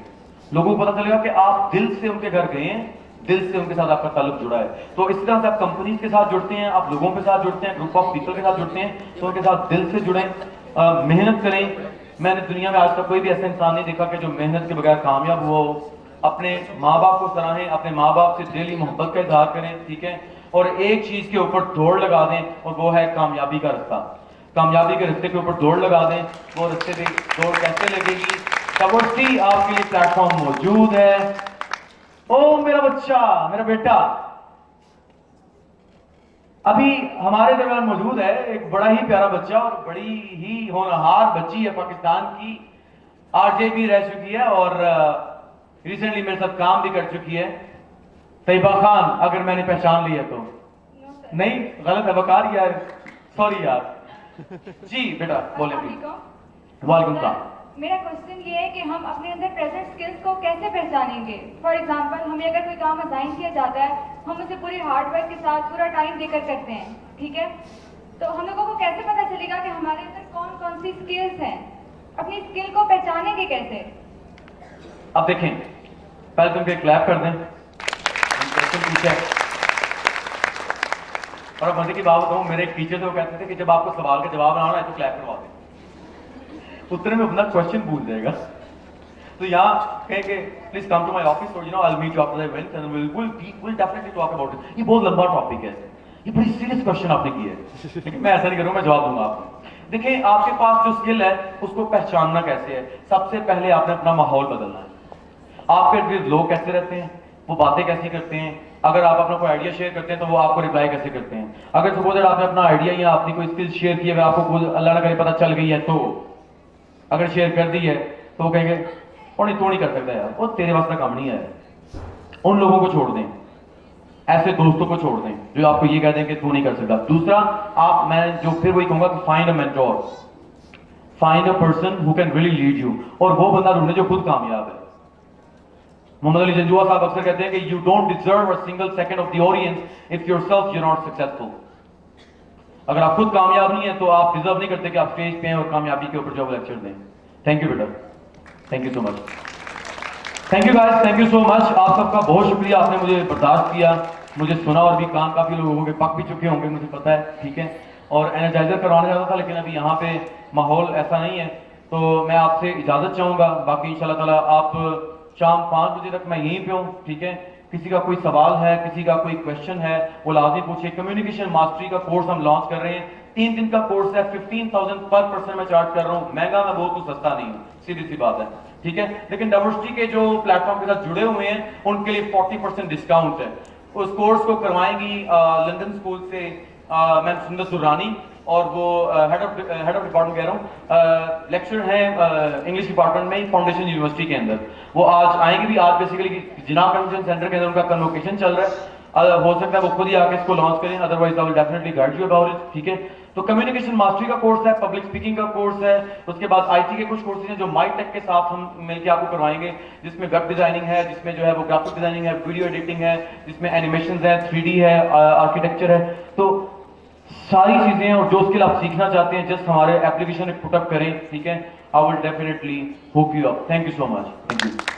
لوگوں کو پتا چلے گا کہ آپ دل سے ان کے گھر گئے ہیں دل سے ان کے ساتھ آپ کا تعلق جڑا ہے تو اس طرح سے آپ کمپنیز کے ساتھ جڑتے ہیں آپ لوگوں کے ساتھ جڑتے ہیں گروپ آف پیپل کے ساتھ جڑتے ہیں تو ان کے ساتھ دل سے جڑیں محنت کریں میں نے دنیا میں آج تک کوئی بھی ایسا انسان نہیں دیکھا کہ جو محنت کے بغیر کامیاب ہوا ہو اپنے ماں باپ کو سراہیں اپنے ماں باپ سے دلی محبت کا اظہار کریں ٹھیک ہے اور ایک چیز کے اوپر دوڑ لگا دیں اور وہ ہے کامیابی کا رستہ کامیابی کے رستے کے اوپر دوڑ لگا دیں وہ رستے پہ دوڑ کیسے لگے گی زبردستی آپ کے لیے پلیٹ فارم موجود ہے او میرا بچہ میرا بیٹا ابھی ہمارے درمیان موجود ہے ایک بڑا ہی پیارا بچہ اور بڑی ہی ہونہار بچی ہے پاکستان کی RJ بھی رہ چکی ہے اور ریسنٹلی میرے ساتھ کام بھی کر چکی ہے طیبہ خان اگر میں نے پہچان لیا تو نہیں غلط ہے بکار یا سوری یار جی بیٹا بولیں وعلیکم السلام
میرا کوشچن یہ ہے کہ ہم اپنے اندر پریزنٹ اسکلس کو کیسے پہچانیں گے فار ایگزامپل ہمیں اگر کوئی کام اسائن کیا جاتا ہے ہم اسے پورے ہارڈ ورک کے ساتھ پورا ٹائم دے کر کرتے ہیں ٹھیک ہے تو ہم لوگوں کو کیسے پتا چلے گا کہ ہمارے اندر کون کون سی اسکلس ہیں اپنی اسکل کو پہچانیں گے کیسے
اب دیکھیں پہلے تم کے کلیپ کر دیں پیچھے اور اب مزے کی بات بتاؤں میرے ایک ٹیچر تھے وہ کہتے تھے کہ جب آپ کو سوال کا جواب نہ آنا ہے تو کلیپ کروا دیں اتنے میں اپنا کوشچن پوچھ جائے گا تو یہاں کہیں کہ please come to my office اور I'll meet you after the event and we'll definitely talk about it یہ بہت لمبا ٹاپک ہے یہ بڑی سیریس کوشچن آپ نے کی ہے لیکن میں ایسا نہیں کروں میں جواب دوں گا آپ کو دیکھیں آپ کے پاس جو اسکل ہے اس کو پہچاننا کیسے ہے سب سے پہلے آپ نے اپنا ماحول بدلنا ہے آپ کے ارد لوگ کیسے رہتے ہیں وہ باتیں کیسی کرتے ہیں اگر آپ اپنا کوئی آئیڈیا شیئر کرتے ہیں تو وہ آپ کو رپلائی کیسے کرتے ہیں اگر سپوز آپ نے اپنا آئیڈیا یا اپنی کوئی اسکل شیئر کی ہے آپ کو اللہ نہ کرے پتہ چل گئی ہے تو اگر شیئر کر دی ہے تو وہ کہیں گے اور نہیں تو نہیں کر سکتا یار وہ تیرے واسطہ کام نہیں ہے ان لوگوں کو چھوڑ دیں ایسے دوستوں کو چھوڑ دیں جو آپ کو یہ کہہ دیں کہ تو نہیں کر سکتا دوسرا آپ میں جو پھر وہی کہوں گا کہ find a mentor find a person who can really lead you اور وہ بندہ ڈھونڈے جو خود کامیاب ہے محمد علی جنجوعہ صاحب اکثر کہتے ہیں کہ you don't deserve a single second of the audience if your self you not successful اگر آپ خود کامیاب نہیں ہیں تو آپ ڈیزرو نہیں کرتے کہ آپ اسٹیج پہ ہیں اور کامیابی کے اوپر جو لیکچر دیں تھینک یو بیٹا thank you so much thank you guys thank you so much آپ سب کا بہت شکریہ آپ نے مجھے برداشت کیا مجھے سنا اور بھی کان کافی لوگوں کے پک بھی چکے ہوں گے مجھے پتا ہے ٹھیک ہے اور انرجائزر کروانے جاتا تھا لیکن ابھی یہاں پہ ماحول ایسا نہیں ہے تو میں آپ سے اجازت چاہوں گا باقی انشاءاللہ تعالیٰ آپ شام 5 بجے تک میں یہیں پہ ہوں ٹھیک ہے کسی کا کوئی سوال ہے کسی کا کوئی کویشچن ہے وہ لازمی پوچھے کمیونیکیشن ماسٹری کا کورس ہم لانچ کر رہے ہیں 3 دن کا کورس ہے 15,000 پر پرسن میں چارج کر رہا ہوں مہنگا میں بہت کچھ سستا نہیں ہوں سیدھی سی بات ہے ٹھیک ہے لیکن ڈائیورسٹی کے جو پلیٹ فارم کے ساتھ جڑے ہوئے ہیں ان کے لیے 40% ڈسکاؤنٹ ہے اس کورس کو کروائیں گی لندن اسکول سے میم سندر سرانی اور وہ ہیڈ آف ڈپارٹمنٹ کہہ رہا ہوں لیکچر ہیں انگلش ڈپارٹمنٹ میں فاؤنڈیشن یونیورسٹی کے اندر وہ آج آئیں گے بھی آج بیسیکلی جناح کنونشن سینٹر کے اندر ان کا کنوکیشن چل رہا ہے ہو سکتا ہے وہ خود ہی آ کے اس کو لانچ کریں otherwise I will definitely guide you about it ٹھیک ہے تو کمیونیکیشن ماسٹری کا کورس ہے پبلک اسپیکنگ کا کورس ہے اس کے بعد IT کے کچھ کورسز ہیں جو مائی ٹیک کے ساتھ ہم مل کے آپ کو کروائیں گے جس میں ویب ڈیزائننگ ہے جس میں جو ہے وہ گرافک ڈیزائننگ ہے ویڈیو ایڈیٹنگ ہے جس میں اینیمیشنز ہے 3D ہے آرکیٹیکچر ہے تو ساری چیزیں اور جو اسکل آپ سیکھنا چاہتے ہیں جسٹ ہمارے اپلیکیشن پٹ اپ کریں ٹھیک ہے I will definitely hook you up thank you so much thank you